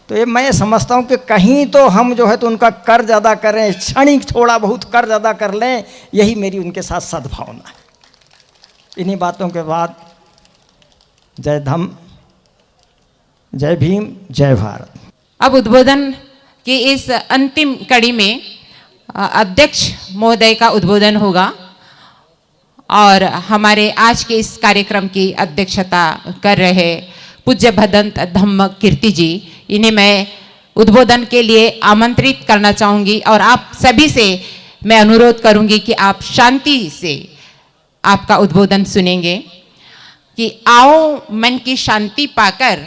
तो ये मैं समझता हूँ कि कहीं तो हम जो है तो उनका कर्ज अदा करें, क्षणिक थोड़ा बहुत कर्ज अदा कर लें, यही मेरी उनके साथ सद्भावना है। इन्हीं बातों के बाद जय धम्म, जय भीम, जय भारत। अब उद्बोधन की इस अंतिम कड़ी में अध्यक्ष महोदय का उद्बोधन होगा और हमारे आज के इस कार्यक्रम की अध्यक्षता कर रहे पूज्य भदंत धम्म कीर्ति जी, इन्हें मैं उद्बोधन के लिए आमंत्रित करना चाहूँगी। और आप सभी से मैं अनुरोध करूँगी कि आप शांति से आपका उद्बोधन सुनेंगे कि आओ मन की शांति पाकर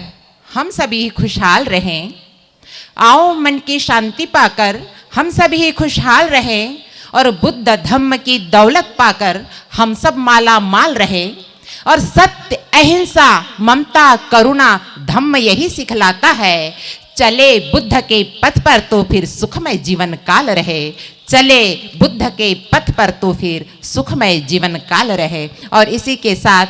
हम सभी खुशहाल रहें, आओ मन की शांति पाकर हम सभी खुशहाल रहें और बुद्ध धम्म की दौलत पाकर हम सब माला माल रहे। और सत्य, अहिंसा, ममता, करुणा धम्म यही सिखलाता है। चले बुद्ध के पथ पर तो फिर सुखमय जीवन काल रहे, चले बुद्ध के पथ पर तो फिर सुखमय जीवन काल रहे। और इसी के साथ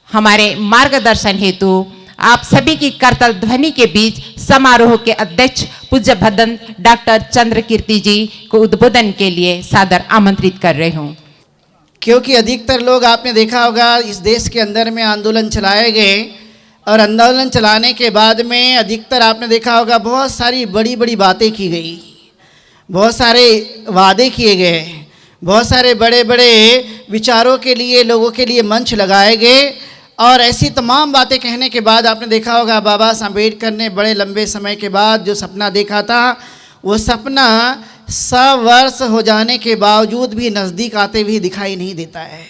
हमारे मार्गदर्शन हेतु आप सभी की करतल ध्वनि के बीच समारोह के अध्यक्ष पूज्य भदंत डॉक्टर चंद्र कीर्ति जी को उद्बोधन के लिए सादर आमंत्रित कर रही हूँ। क्योंकि अधिकतर लोग आपने देखा होगा इस देश के अंदर में आंदोलन चलाए गए और आंदोलन चलाने के बाद में अधिकतर आपने देखा होगा बहुत सारी बड़ी बड़ी बातें की गई, बहुत सारे वादे किए गए, बहुत सारे बड़े बड़े विचारों के लिए लोगों के लिए मंच लगाए गए। और ऐसी तमाम बातें कहने के बाद आपने देखा होगा बाबा साहब अम्बेडकर ने बड़े लंबे समय के बाद जो सपना देखा था, वो सपना 100 वर्ष हो जाने के बावजूद भी नज़दीक आते भी दिखाई नहीं देता है।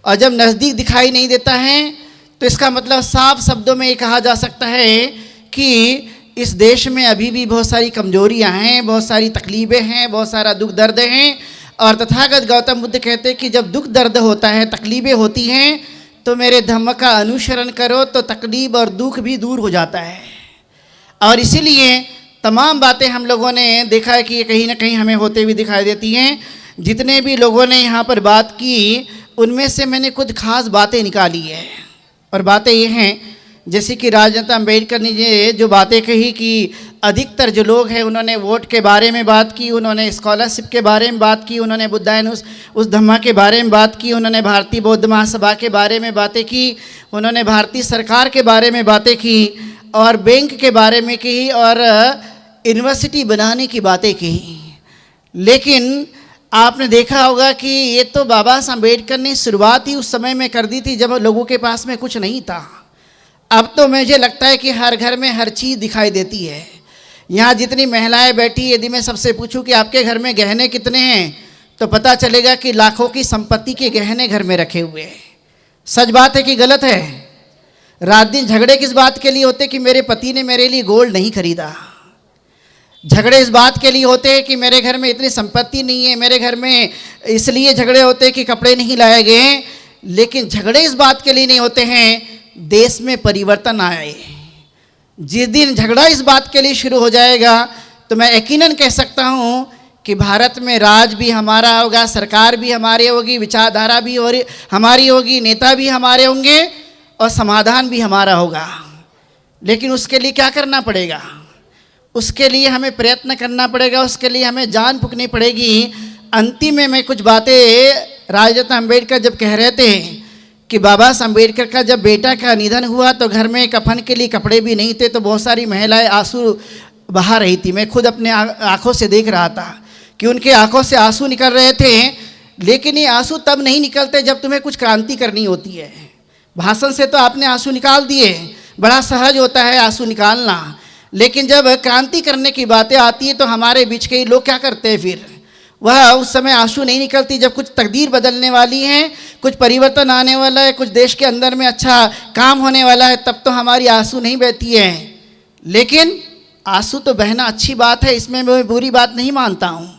और जब नज़दीक दिखाई नहीं देता है तो इसका मतलब साफ शब्दों में ये कहा जा सकता है कि इस देश में अभी भी बहुत सारी कमजोरियां हैं, बहुत सारी तकलीफ़ें हैं, बहुत सारा दुख दर्द हैं। और तथागत गौतम बुद्ध कहते हैं कि जब दुख दर्द होता है, तकलीफ़ें होती हैं, तो मेरे धम्म का अनुसरण करो तो तकलीफ और दुख भी दूर हो जाता है। और इसीलिए तमाम बातें हम लोगों ने देखा है कि ये कहीं ना कहीं हमें होते हुए दिखाई देती हैं। जितने भी लोगों ने यहाँ पर बात की उनमें से मैंने कुछ खास बातें निकाली है, और बातें ये हैं जैसे कि राजनेता अम्बेडकर ने जो बातें कही कि अधिकतर जो लोग हैं उन्होंने वोट के बारे में बात की, उन्होंने स्कॉलरशिप के बारे में बात की, उन्होंने बुद्धायन उस धम्मा के बारे में बात की, उन्होंने भारतीय बौद्ध महासभा के बारे में बातें की, उन्होंने भारतीय सरकार के बारे में बातें की, और बैंक के बारे में की, और यूनिवर्सिटी बनाने की बातें की। लेकिन आपने देखा होगा कि ये तो बाबा साहब अम्बेडकर ने शुरुआत ही उस समय में कर दी थी जब लोगों के पास में कुछ नहीं था। अब तो मुझे लगता है कि हर घर में हर चीज़ दिखाई देती है। यहाँ जितनी महिलाएं बैठी, यदि मैं सबसे पूछूं कि आपके घर में गहने कितने हैं, तो पता चलेगा कि लाखों की संपत्ति के गहने घर में रखे हुए हैं। सच बात है कि गलत है? रात दिन झगड़े किस बात के लिए होते कि मेरे पति ने मेरे लिए गोल्ड नहीं खरीदा। झगड़े इस बात के लिए होते हैं कि मेरे घर में इतनी संपत्ति नहीं है, मेरे घर में इसलिए झगड़े होते हैं कि कपड़े नहीं लाए गए। लेकिन झगड़े इस बात के लिए नहीं होते हैं देश में परिवर्तन आए। जिस दिन झगड़ा इस बात के लिए शुरू हो जाएगा तो मैं यकीनन कह सकता हूँ कि भारत में राज भी हमारा होगा, सरकार भी हमारी होगी, विचारधारा भी हमारी होगी, नेता भी हमारे होंगे, और समाधान भी हमारा होगा। लेकिन उसके लिए क्या करना पड़ेगा? उसके लिए हमें प्रयत्न करना पड़ेगा, उसके लिए हमें जान फूंकनी पड़ेगी। अंतिम में मैं कुछ बातें राजनेता अम्बेडकर जब कह रहे थे कि बाबा साहब अम्बेडकर का जब बेटा का निधन हुआ तो घर में कफन के लिए कपड़े भी नहीं थे, तो बहुत सारी महिलाएं आंसू बहा रही थी। मैं खुद अपने आंखों से देख रहा था कि उनके आंखों से आंसू निकल रहे थे। लेकिन ये आंसू तब नहीं निकलते जब तुम्हें कुछ क्रांति करनी होती है। भाषण से तो आपने आंसू निकाल दिए, बड़ा सहज होता है आंसू निकालना, लेकिन जब क्रांति करने की बातें आती हैं तो हमारे बीच के लोग क्या करते हैं? फिर वह उस समय आंसू नहीं निकलती जब कुछ तकदीर बदलने वाली है, कुछ परिवर्तन आने वाला है, कुछ देश के अंदर में अच्छा काम होने वाला है, तब तो हमारी आंसू नहीं बहती है। लेकिन आंसू तो बहना अच्छी बात है, इसमें मैं बुरी बात नहीं मानता हूँ।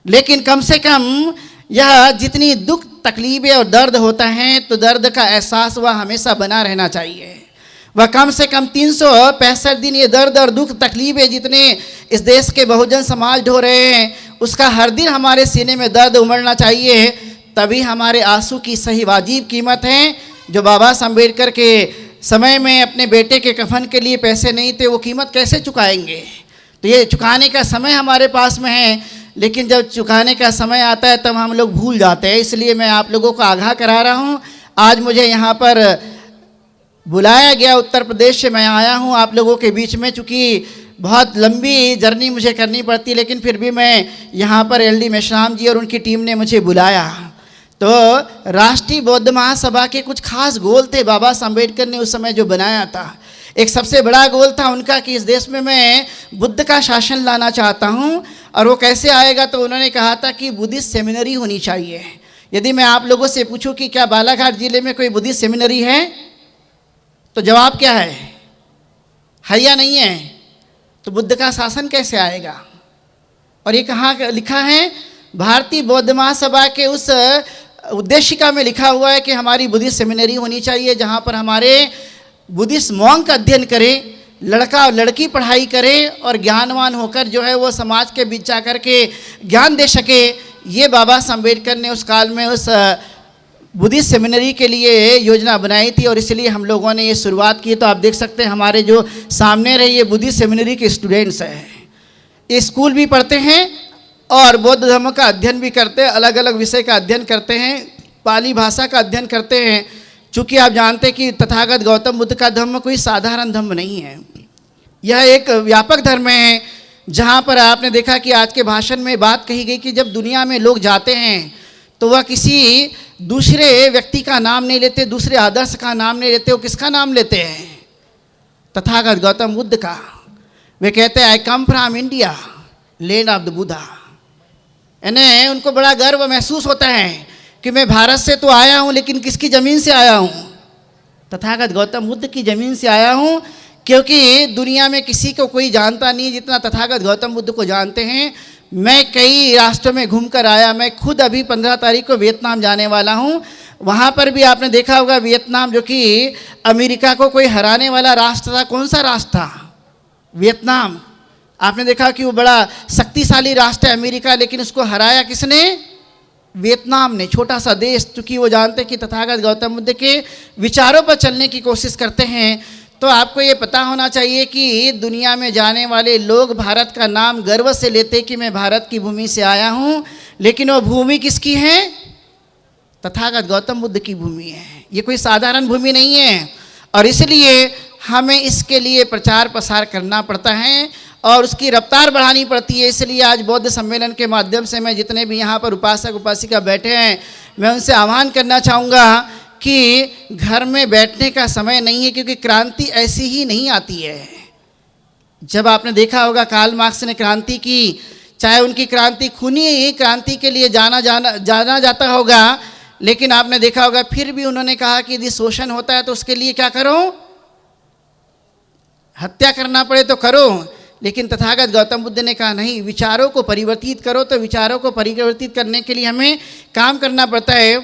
लेकिन कम से कम यह जितनी दुख तकलीफें और दर्द होता है तो दर्द का एहसास वह हमेशा बना रहना चाहिए। वह कम से कम 365 दिन ये दर्द और दुख तकलीफें जितने इस देश के बहुजन समाज ढो रहे हैं उसका हर दिन हमारे सीने में दर्द उमड़ना चाहिए। तभी हमारे आंसू की सही वाजिब कीमत है। जो बाबा साहब अम्बेडकर के समय में अपने बेटे के कफन के लिए पैसे नहीं थे, वो कीमत कैसे चुकाएंगे? तो ये चुकाने का समय हमारे पास में है, लेकिन जब चुकाने का समय आता है तब हम लोग भूल जाते हैं। इसलिए मैं आप लोगों को आगाह करा रहा हूँ। आज मुझे यहाँ पर बुलाया गया, उत्तर प्रदेश से मैं आया हूँ आप लोगों के बीच में। चूँकि बहुत लंबी जर्नी मुझे करनी पड़ती, लेकिन फिर भी मैं यहाँ पर LD मेश्राम जी और उनकी टीम ने मुझे बुलाया। तो राष्ट्रीय बौद्ध महासभा के कुछ खास गोल थे बाबा साहब अम्बेडकर ने उस समय जो बनाया था। एक सबसे बड़ा गोल था उनका कि इस देश में मैं बुद्ध का शासन लाना चाहता हूँ। और वो कैसे आएगा? तो उन्होंने कहा था कि बुद्धिस्ट सेमिनरी होनी चाहिए। यदि मैं आप लोगों से पूछूं कि क्या बालाघाट जिले में कोई बुद्धिस्ट सेमिनरी है, तो जवाब क्या है या नहीं है? तो बुद्ध का शासन कैसे आएगा? और ये कहाँ लिखा है? भारतीय बौद्ध महासभा के उस उद्देशिका में लिखा हुआ है कि हमारी बुद्धिस्ट सेमिनरी होनी चाहिए जहाँ पर हमारे बुद्धिस्ट मॉन्क का अध्ययन करें, लड़का और लड़की पढ़ाई करें और ज्ञानवान होकर जो है वो समाज के बीच जा कर के ज्ञान दे सके। ये बाबा साहब अम्बेडकर ने उस काल में उस बुद्धिस्ट सेमिनरी के लिए योजना बनाई थी और इसलिए हम लोगों ने ये शुरुआत की। तो आप देख सकते हैं हमारे जो सामने रहे ये बुद्धिस्ट सेमिनरी के स्टूडेंट्स हैं। ये स्कूल भी पढ़ते हैं और बौद्ध धर्म का अध्ययन भी करते हैं, अलग अलग विषय का अध्ययन करते हैं, पाली भाषा का अध्ययन करते हैं। चूँकि आप जानते हैं कि तथागत गौतम बुद्ध का धर्म कोई साधारण धर्म नहीं है, यह एक व्यापक धर्म है। जहाँ पर आपने देखा कि आज के भाषण में बात कही गई कि जब दुनिया में लोग जाते हैं तो वह किसी दूसरे व्यक्ति का नाम नहीं लेते, दूसरे आदर्श का नाम नहीं लेते, वो किसका नाम लेते हैं? तथागत गौतम बुद्ध का। वे कहते हैं I come from India land of the Buddha. यानी उनको बड़ा गर्व महसूस होता है कि मैं भारत से तो आया हूँ, लेकिन किसकी ज़मीन से आया हूँ? तथागत गौतम बुद्ध की ज़मीन से आया हूँ, क्योंकि दुनिया में किसी को कोई जानता नहीं जितना तथागत गौतम बुद्ध को जानते हैं। मैं कई राष्ट्रों में घूमकर आया, मैं खुद अभी 15 तारीख को वियतनाम जाने वाला हूँ। वहाँ पर भी आपने देखा होगा, वियतनाम जो कि अमेरिका को कोई हराने वाला राष्ट्र था। कौन सा राष्ट्र था? वियतनाम। आपने देखा कि वो बड़ा शक्तिशाली राष्ट्र है अमेरिका, लेकिन उसको हराया किसने? वियतनाम ने। छोटा सा देश, क्योंकि वो जानते कि तथागत गौतम बुद्ध के विचारों पर चलने की कोशिश करते हैं। तो आपको ये पता होना चाहिए कि दुनिया में जाने वाले लोग भारत का नाम गर्व से लेते कि मैं भारत की भूमि से आया हूँ, लेकिन वो भूमि किसकी है? तथागत गौतम बुद्ध की भूमि है। ये कोई साधारण भूमि नहीं है, और इसलिए हमें इसके लिए प्रचार प्रसार करना पड़ता है और उसकी रफ्तार बढ़ानी पड़ती है। इसलिए आज बौद्ध सम्मेलन के माध्यम से मैं जितने भी यहाँ पर उपासक उपासिका बैठे हैं, मैं उनसे आह्वान करना चाहूँगा कि घर में बैठने का समय नहीं है, क्योंकि क्रांति ऐसी ही नहीं आती है। जब आपने देखा होगा कार्ल मार्क्स ने क्रांति की, चाहे उनकी क्रांति खूनी क्रांति के लिए जाना जाता होगा, लेकिन आपने देखा होगा फिर भी उन्होंने कहा कि यदि शोषण होता है तो उसके लिए क्या करो? हत्या करना पड़े तो करो। लेकिन तथागत गौतम बुद्ध ने कहा नहीं, विचारों को परिवर्तित करो। तो विचारों को परिवर्तित करने के लिए हमें काम करना पड़ता है।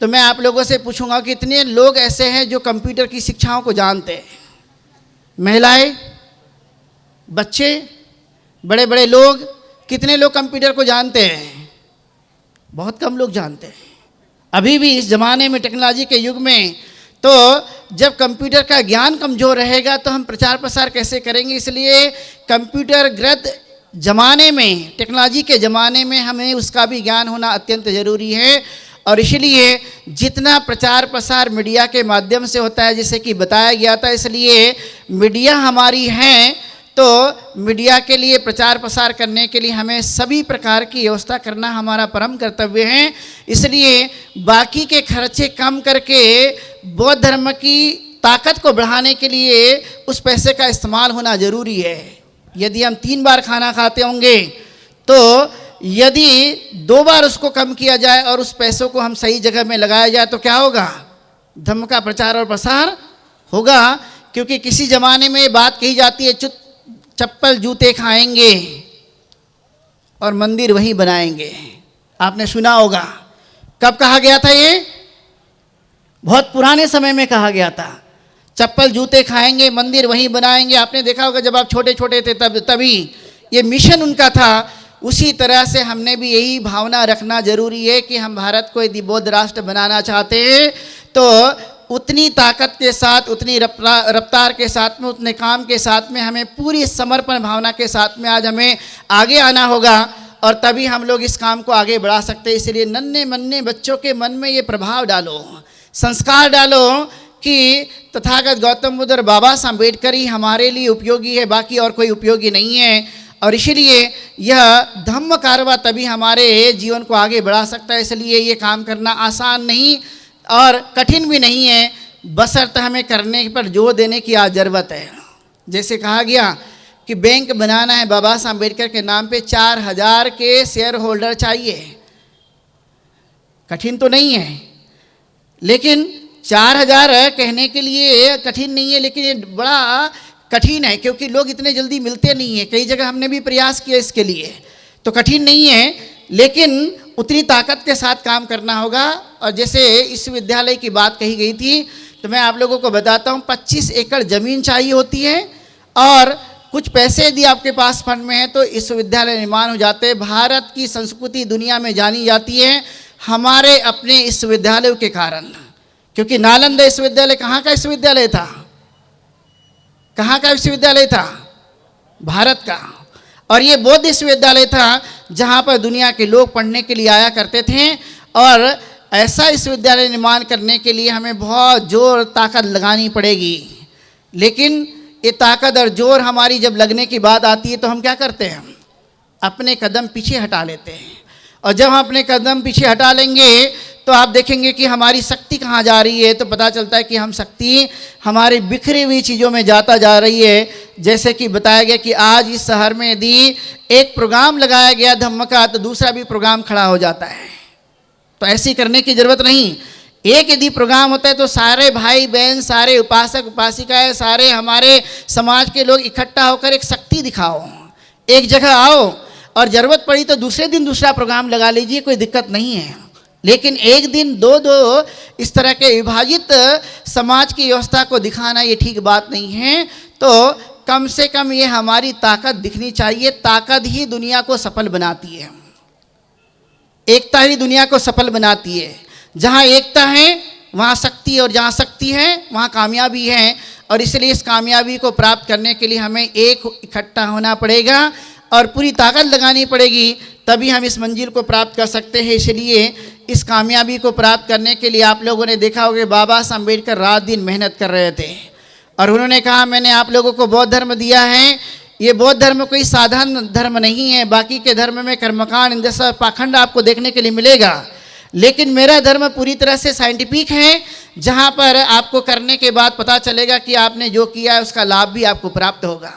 तो मैं आप लोगों से पूछूंगा कि कितने लोग ऐसे हैं जो कंप्यूटर की शिक्षाओं को जानते हैं? महिलाएं, बच्चे, बड़े बड़े लोग, कितने लोग कंप्यूटर को जानते हैं? बहुत कम लोग जानते हैं। अभी भी इस ज़माने में, टेक्नोलॉजी के युग में, तो जब कंप्यूटर का ज्ञान कमज़ोर रहेगा तो हम प्रचार प्रसार कैसे करेंगे? इसलिए कंप्यूटर ग्रस्त ज़माने में, टेक्नोलॉजी के ज़माने में हमें उसका भी ज्ञान होना अत्यंत ज़रूरी है। और इसलिए जितना प्रचार प्रसार मीडिया के माध्यम से होता है, जैसे कि बताया गया था, इसलिए मीडिया हमारी है, तो मीडिया के लिए प्रचार प्रसार करने के लिए हमें सभी प्रकार की व्यवस्था करना हमारा परम कर्तव्य है। इसलिए बाकी के खर्चे कम करके बौद्ध धर्म की ताकत को बढ़ाने के लिए उस पैसे का इस्तेमाल होना जरूरी है। यदि हम 3 बार खाना खाते होंगे, तो यदि 2 बार उसको कम किया जाए और उस पैसों को हम सही जगह में लगाया जाए तो क्या होगा? धर्म का प्रचार और प्रसार होगा। क्योंकि किसी ज़माने में बात कही जाती है, चप्पल जूते खाएंगे और मंदिर वहीं बनाएंगे। आपने सुना होगा। कब कहा गया था? ये बहुत पुराने समय में कहा गया था। चप्पल जूते खाएंगे, मंदिर वहीं बनाएंगे। आपने देखा होगा जब आप छोटे छोटे थे तभी ये मिशन उनका था। उसी तरह से हमने भी यही भावना रखना जरूरी है कि हम भारत को यदि बौद्ध राष्ट्र बनाना चाहते हैं तो उतनी ताकत के साथ, उतनी रफ्तार के साथ में, उतने काम के साथ में, हमें पूरी समर्पण भावना के साथ में आज हमें आगे आना होगा, और तभी हम लोग इस काम को आगे बढ़ा सकते हैं। इसलिए नन्हे मन्ने बच्चों के मन में ये प्रभाव डालो, संस्कार डालो कि तथागत गौतम बुद्ध और बाबा साहब अम्बेडकर ही हमारे लिए उपयोगी है, बाकी और कोई उपयोगी नहीं है। और इसलिए यह धम्म कारवा तभी हमारे जीवन को आगे बढ़ा सकता है। इसलिए ये काम करना आसान नहीं और कठिन भी नहीं है, बशर्ते हमें करने पर जोर देने की आज ज़रूरत है। जैसे कहा गया कि बैंक बनाना है बाबा साहब अम्बेडकर के नाम पे, 4000 के शेयर होल्डर चाहिए। कठिन तो नहीं है, लेकिन 4000 कहने के लिए कठिन नहीं है, लेकिन ये बड़ा कठिन है क्योंकि लोग इतने जल्दी मिलते नहीं हैं। कई जगह हमने भी प्रयास किया इसके लिए, तो कठिन नहीं है, लेकिन उतनी ताकत के साथ काम करना होगा। और जैसे इस विद्यालय की बात कही गई थी, तो मैं आप लोगों को बताता हूँ, 25 एकड़ ज़मीन चाहिए होती है और कुछ पैसे यदि आपके पास फंड में है तो इस विद्यालय निर्माण हो जाते हैं। भारत की संस्कृति दुनिया में जानी जाती है हमारे अपने इस विद्यालय के कारण, क्योंकि नालंदा विश्वविद्यालय कहाँ का विश्वविद्यालय था? कहाँ का विश्वविद्यालय था? भारत का। और ये बौद्ध विश्वविद्यालय था जहाँ पर दुनिया के लोग पढ़ने के लिए आया करते थे। और ऐसा विश्वविद्यालय निर्माण करने के लिए हमें बहुत जोर ताकत लगानी पड़ेगी, लेकिन ये ताकत और जोर हमारी जब लगने की बात आती है तो हम क्या करते हैं? अपने कदम पीछे हटा लेते हैं। और जब हम अपने कदम पीछे हटा लेंगे तो आप देखेंगे कि हमारी शक्ति कहाँ जा रही है। तो पता चलता है कि हम शक्ति हमारी बिखरी हुई चीज़ों में जाता जा रही है। जैसे कि बताया गया कि आज इस शहर में यदि एक प्रोग्राम लगाया गया धम्म का, तो दूसरा भी प्रोग्राम खड़ा हो जाता है। तो ऐसी करने की जरूरत नहीं। एक यदि प्रोग्राम होता है तो सारे भाई बहन, सारे उपासक उपासिकाएं, सारे हमारे समाज के लोग इकट्ठा होकर एक शक्ति दिखाओ, एक जगह आओ, और ज़रूरत पड़ी तो दूसरे दिन दूसरा प्रोग्राम लगा लीजिए, कोई दिक्कत नहीं है। लेकिन एक दिन दो दो इस तरह के विभाजित समाज की व्यवस्था को दिखाना ये ठीक बात नहीं है। तो कम से कम ये हमारी ताकत दिखनी चाहिए। ताकत ही दुनिया को सफल बनाती है, एकता ही दुनिया को सफल बनाती है। जहाँ एकता है वहाँ शक्ति, और जहाँ शक्ति है वहाँ कामयाबी है। और इसलिए इस कामयाबी को प्राप्त करने के लिए हमें एक इकट्ठा होना पड़ेगा और पूरी ताकत लगानी पड़ेगी, तभी हम इस मंजिल को प्राप्त कर सकते हैं। इसलिए इस कामयाबी को प्राप्त करने के लिए आप लोगों ने देखा होगा बाबा साहब अम्बेडकर रात दिन मेहनत कर रहे थे, और उन्होंने कहा मैंने आप लोगों को बौद्ध धर्म दिया है, ये बौद्ध धर्म कोई साधारण धर्म नहीं है। बाकी के धर्म में कर्मकांड जैसा पाखंड आपको देखने के लिए मिलेगा, लेकिन मेरा धर्म पूरी तरह से साइंटिफिक है, जहाँ पर आपको करने के बाद पता चलेगा कि आपने जो किया है उसका लाभ भी आपको प्राप्त होगा।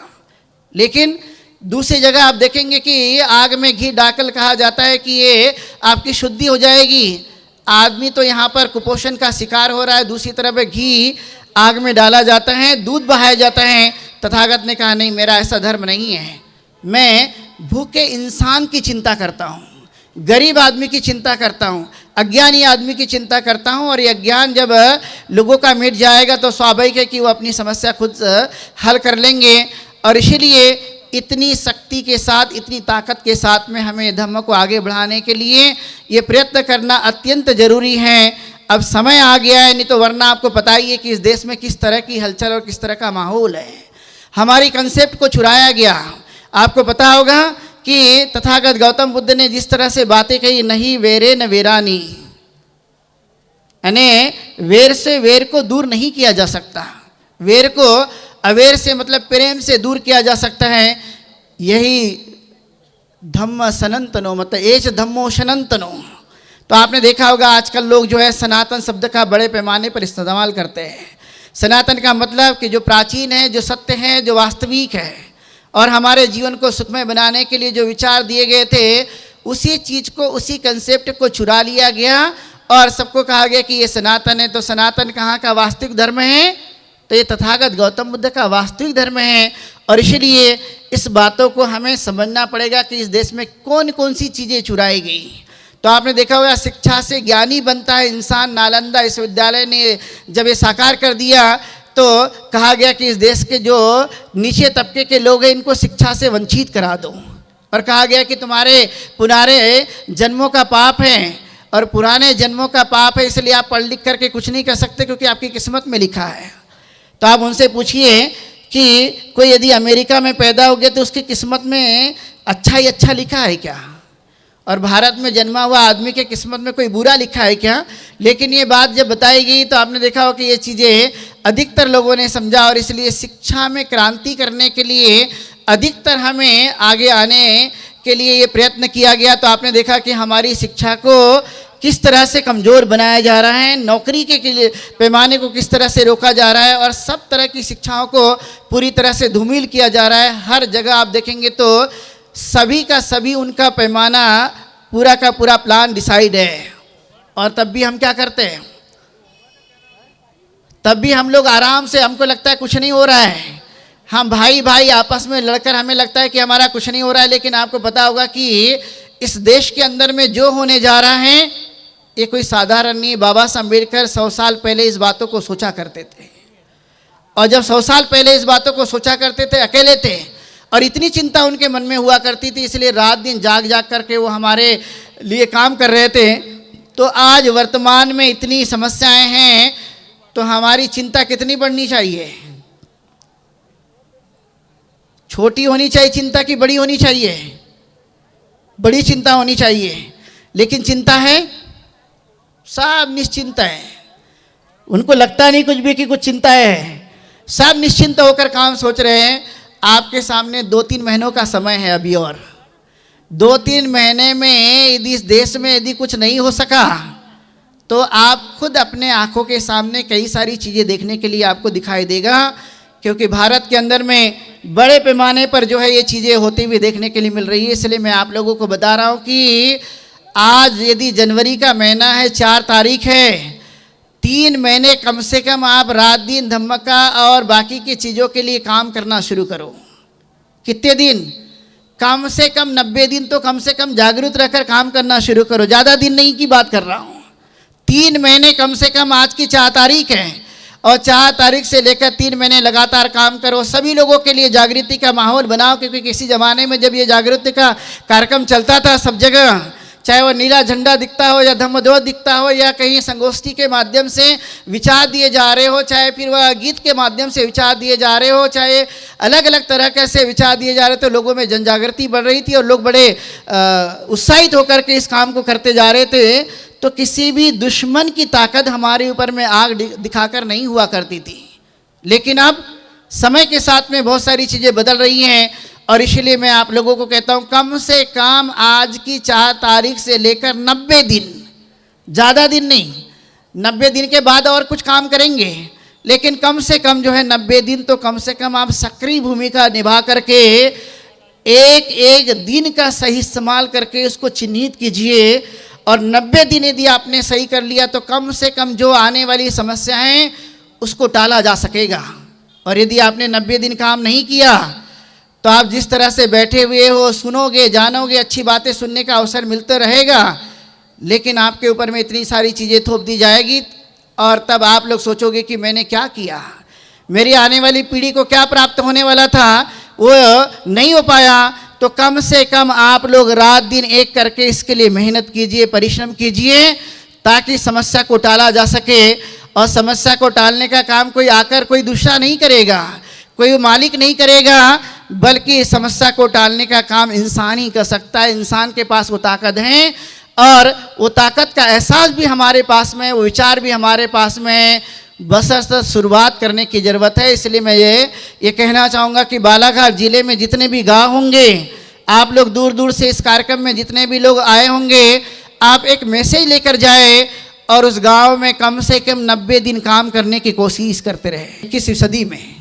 लेकिन दूसरी जगह आप देखेंगे कि आग में घी डालकर कहा जाता है कि ये आपकी शुद्धि हो जाएगी। आदमी तो यहाँ पर कुपोषण का शिकार हो रहा है, दूसरी तरफ घी आग में डाला जाता है, दूध बहाया जाता है। तथागत ने कहा नहीं, मेरा ऐसा धर्म नहीं है, मैं भूखे इंसान की चिंता करता हूँ, गरीब आदमी की चिंता करता हूँ, अज्ञानी आदमी की चिंता करता हूँ। और ये अज्ञान जब लोगों का मिट जाएगा तो स्वाभाविक है कि वो अपनी समस्या खुद हल कर लेंगे। और इसीलिए इतनी शक्ति के साथ, इतनी ताकत के साथ में हमें धर्म को आगे बढ़ाने के लिए ये प्रयत्न करना अत्यंत जरूरी है। अब समय आ गया है, नहीं तो वरना आपको पता ही है कि इस देश में किस तरह की हलचल और किस तरह का माहौल है। हमारी कंसेप्ट को चुराया गया। आपको पता होगा कि तथागत गौतम बुद्ध ने जिस तरह से बातें कही, नहीं वेरे न वेरानी, यानी वेर से वेर को दूर नहीं किया जा सकता, वेर को अवेर से मतलब प्रेम से दूर किया जा सकता है। यही धम्म सनातनो, मतलब एच धम्मो सनातनो। तो आपने देखा होगा आजकल लोग जो है सनातन शब्द का बड़े पैमाने पर इस्तेमाल करते हैं। सनातन का मतलब कि जो प्राचीन है, जो सत्य है, जो वास्तविक है, और हमारे जीवन को सुखमय बनाने के लिए जो विचार दिए गए थे, उसी चीज़ को, उसी कंसेप्ट को चुरा लिया गया और सबको कहा गया कि ये सनातन है। तो सनातन कहाँ का वास्तविक धर्म है? तो ये तथागत गौतम बुद्ध का वास्तविक धर्म है। और इसलिए इस बातों को हमें समझना पड़ेगा कि इस देश में कौन कौन सी चीज़ें चुराई गई। तो आपने देखा होगा शिक्षा से ज्ञानी बनता है इंसान। नालंदा विश्वविद्यालय ने जब ये साकार कर दिया तो कहा गया कि इस देश के जो नीचे तबके के लोग हैं इनको शिक्षा से वंचित करा दो, और कहा गया कि तुम्हारे पुराने जन्मों का पाप है, और पुराने जन्मों का पाप है इसलिए आप पढ़ लिख करके कुछ नहीं कर सकते क्योंकि आपकी किस्मत में लिखा है। तो आप उनसे पूछिए कि कोई यदि अमेरिका में पैदा हो गया तो उसकी किस्मत में अच्छा ही अच्छा लिखा है क्या? और भारत में जन्मा हुआ आदमी के किस्मत में कोई बुरा लिखा है क्या? लेकिन ये बात जब बताई गई तो आपने देखा हो कि ये चीज़ें अधिकतर लोगों ने समझा, और इसलिए शिक्षा में क्रांति करने के लिए अधिकतर हमें आगे आने के लिए ये प्रयत्न किया गया। तो आपने देखा कि हमारी शिक्षा को किस तरह से कमज़ोर बनाया जा रहा है, नौकरी के पैमाने को किस तरह से रोका जा रहा है, और सब तरह की शिक्षाओं को पूरी तरह से धूमिल किया जा रहा है। हर जगह आप देखेंगे तो सभी का सभी उनका पैमाना, पूरा का पूरा प्लान डिसाइड है, और तब भी हम क्या करते हैं? तब भी हम लोग आराम से, हमको लगता है कुछ नहीं हो रहा है, हम भाई भाई आपस में लड़कर हमें लगता है कि हमारा कुछ नहीं हो रहा है। लेकिन आपको पता होगा कि इस देश के अंदर में जो होने जा रहा है ये कोई साधारण नहीं। बाबा साहब अम्बेडकर 100 साल पहले इस बातों को सोचा करते थे, और जब 100 साल पहले इस बातों को सोचा करते थे, अकेले थे, और इतनी चिंता उनके मन में हुआ करती थी, इसलिए रात दिन जाग जाग करके वो हमारे लिए काम कर रहे थे। तो आज वर्तमान में इतनी समस्याएं हैं तो हमारी चिंता कितनी बढ़नी चाहिए? छोटी होनी चाहिए चिंता की बड़ी होनी चाहिए? बड़ी चिंता होनी चाहिए। लेकिन चिंता है, सब निश्चिंत है, उनको लगता नहीं कुछ भी कि कुछ चिंता है, सब निश्चिंत होकर काम सोच रहे हैं। आपके सामने 2-3 महीनों का समय है अभी, और 2-3 महीने में यदि इस देश में यदि कुछ नहीं हो सका तो आप खुद अपने आंखों के सामने कई सारी चीज़ें देखने के लिए आपको दिखाई देगा, क्योंकि भारत के अंदर में बड़े पैमाने पर जो है ये चीज़ें होती हुई देखने के लिए मिल रही है। इसलिए मैं आप लोगों को बता रहा हूँ कि आज यदि जनवरी का महीना है, 4 तारीख है, 3 महीने कम से कम आप रात दिन धम्म का और बाकी की चीज़ों के लिए काम करना शुरू करो। कितने दिन? कम से कम 90 दिन तो कम से कम जागरूक रहकर काम करना शुरू करो। ज़्यादा दिन नहीं की बात कर रहा हूँ, 3 महीने कम से कम। आज की 4 तारीख है और 4 तारीख से लेकर 3 महीने लगातार काम करो। सभी लोगों के लिए जागृति का माहौल बनाओ, क्योंकि किसी ज़माने में जब ये जागृति का कार्यक्रम चलता था सब जगह, चाहे वो नीला झंडा दिखता हो या धम्मध्वज दिखता हो या कहीं संगोष्ठी के माध्यम से विचार दिए जा रहे हो, चाहे फिर वह गीत के माध्यम से विचार दिए जा रहे हो, चाहे अलग अलग तरह के से विचार दिए जा रहे, तो लोगों में जन जागृति बढ़ रही थी और लोग बड़े उत्साहित होकर के इस काम को करते जा रहे थे। तो किसी भी दुश्मन की ताकत हमारे ऊपर में आग दिखाकर नहीं हुआ करती थी। लेकिन अब समय के साथ में बहुत सारी चीज़ें बदल रही हैं और इसलिए मैं आप लोगों को कहता हूं, कम से कम आज की 4 तारीख से लेकर 90 दिन, ज़्यादा दिन नहीं, 90 दिन के बाद और कुछ काम करेंगे, लेकिन कम से कम जो है 90 दिन तो कम से कम आप सक्रिय भूमिका निभा करके एक एक दिन का सही इस्तेमाल करके उसको चिन्हित कीजिए। और 90 दिन यदि आपने सही कर लिया तो कम से कम जो आने वाली समस्याएं उसको टाला जा सकेगा। और यदि आपने 90 दिन काम नहीं किया तो आप जिस तरह से बैठे हुए हो, सुनोगे, जानोगे, अच्छी बातें सुनने का अवसर मिलता रहेगा, लेकिन आपके ऊपर में इतनी सारी चीज़ें थोप दी जाएगी और तब आप लोग सोचोगे कि मैंने क्या किया, मेरी आने वाली पीढ़ी को क्या प्राप्त होने वाला था, वो नहीं हो पाया। तो कम से कम आप लोग रात दिन एक करके इसके लिए मेहनत कीजिए, परिश्रम कीजिए, ताकि समस्या को टाला जा सके। और समस्या को टालने का काम कोई आकर कोई दूसरा नहीं करेगा, कोई मालिक नहीं करेगा, बल्कि समस्या को टालने का काम इंसान ही कर सकता है। इंसान के पास वो ताकत है और वो ताकत का एहसास भी हमारे पास में, वो विचार भी हमारे पास में, बस शुरुआत करने की ज़रूरत है। इसलिए मैं ये कहना चाहूँगा कि बालाघाट ज़िले में जितने भी गांव होंगे, आप लोग दूर दूर से इस कार्यक्रम में जितने भी लोग आए होंगे, आप एक मैसेज लेकर जाए और उस गांव में कम से कम 90 दिन काम करने की कोशिश करते रहे। 21वीं सदी में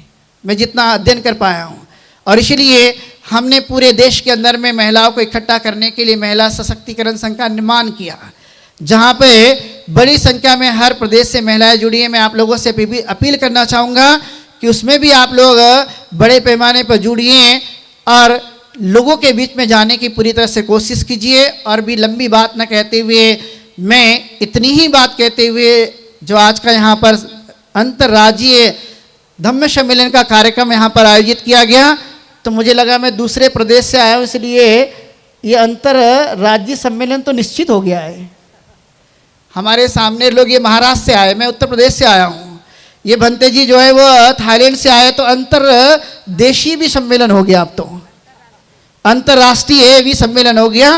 मैं जितना अध्ययन कर पाया हूँ, और इसलिए हमने पूरे देश के अंदर में महिलाओं को इकट्ठा करने के लिए महिला सशक्तिकरण संघ का निर्माण किया, जहाँ पे बड़ी संख्या में हर प्रदेश से महिलाएं जुड़ी हैं। मैं आप लोगों से भी अपील करना चाहूँगा कि उसमें भी आप लोग बड़े पैमाने पर जुड़िए और लोगों के बीच में जाने की पूरी तरह से कोशिश कीजिए। और भी लंबी बात न कहते हुए मैं इतनी ही बात कहते हुए, जो आज का यहाँ पर अंतर्राज्यीय धम्म सम्मेलन का कार्यक्रम यहाँ पर आयोजित किया गया, तो मुझे लगा मैं दूसरे प्रदेश से आया हूँ, इसलिए ये अंतर राज्य सम्मेलन तो निश्चित हो गया है। हमारे सामने लोग ये महाराष्ट्र से आए, मैं उत्तर प्रदेश से आया हूँ, ये भंते जी जो है वो थाईलैंड से आए, तो अंतर देशीय भी सम्मेलन हो गया, अब तो अंतर्राष्ट्रीय भी सम्मेलन हो गया।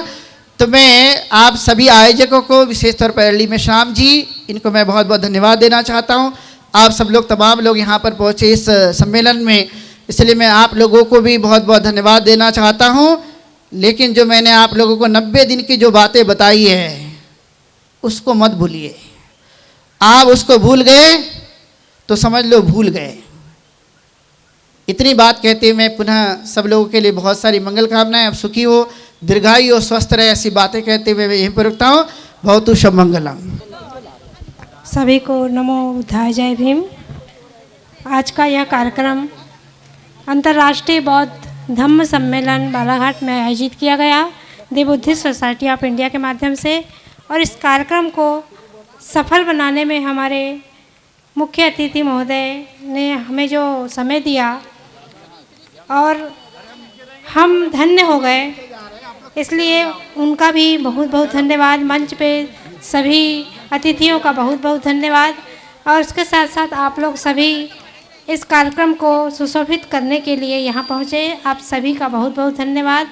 तो मैं आप सभी आयोजकों को, विशेष तौर पर अली में श्याम जी, इनको मैं बहुत बहुत धन्यवाद देना चाहता हूँ। आप सब लोग, तमाम लोग यहाँ पर पहुँचे इस सम्मेलन में, इसलिए मैं आप लोगों को भी बहुत बहुत धन्यवाद देना चाहता हूँ। लेकिन जो मैंने आप लोगों को 90 दिन की जो बातें बताई है उसको मत भूलिए। आप उसको भूल गए तो समझ लो भूल गए। इतनी बात कहते हुए मैं पुनः सब लोगों के लिए बहुत सारी मंगल कामनाएं, अब सुखी हो, दीर्घायु और स्वस्थ रहे, ऐसी बातें कहते हुए मैं यहीं पर रुकता हूँ। बहुत शुभ मंगलम। सभी को नमो बुद्धाय, जय भीम। आज का यह कार्यक्रम अंतर्राष्ट्रीय बौद्ध धम्म सम्मेलन बालाघाट में आयोजित किया गया the Buddhist society of India के माध्यम से, और इस कार्यक्रम को सफल बनाने में हमारे मुख्य अतिथि महोदय ने हमें जो समय दिया और हम धन्य हो गए, इसलिए उनका भी बहुत बहुत धन्यवाद। मंच पे सभी अतिथियों का बहुत बहुत धन्यवाद, और उसके साथ साथ आप लोग सभी इस कार्यक्रम को सुशोभित करने के लिए यहाँ पहुँचे, आप सभी का बहुत बहुत धन्यवाद।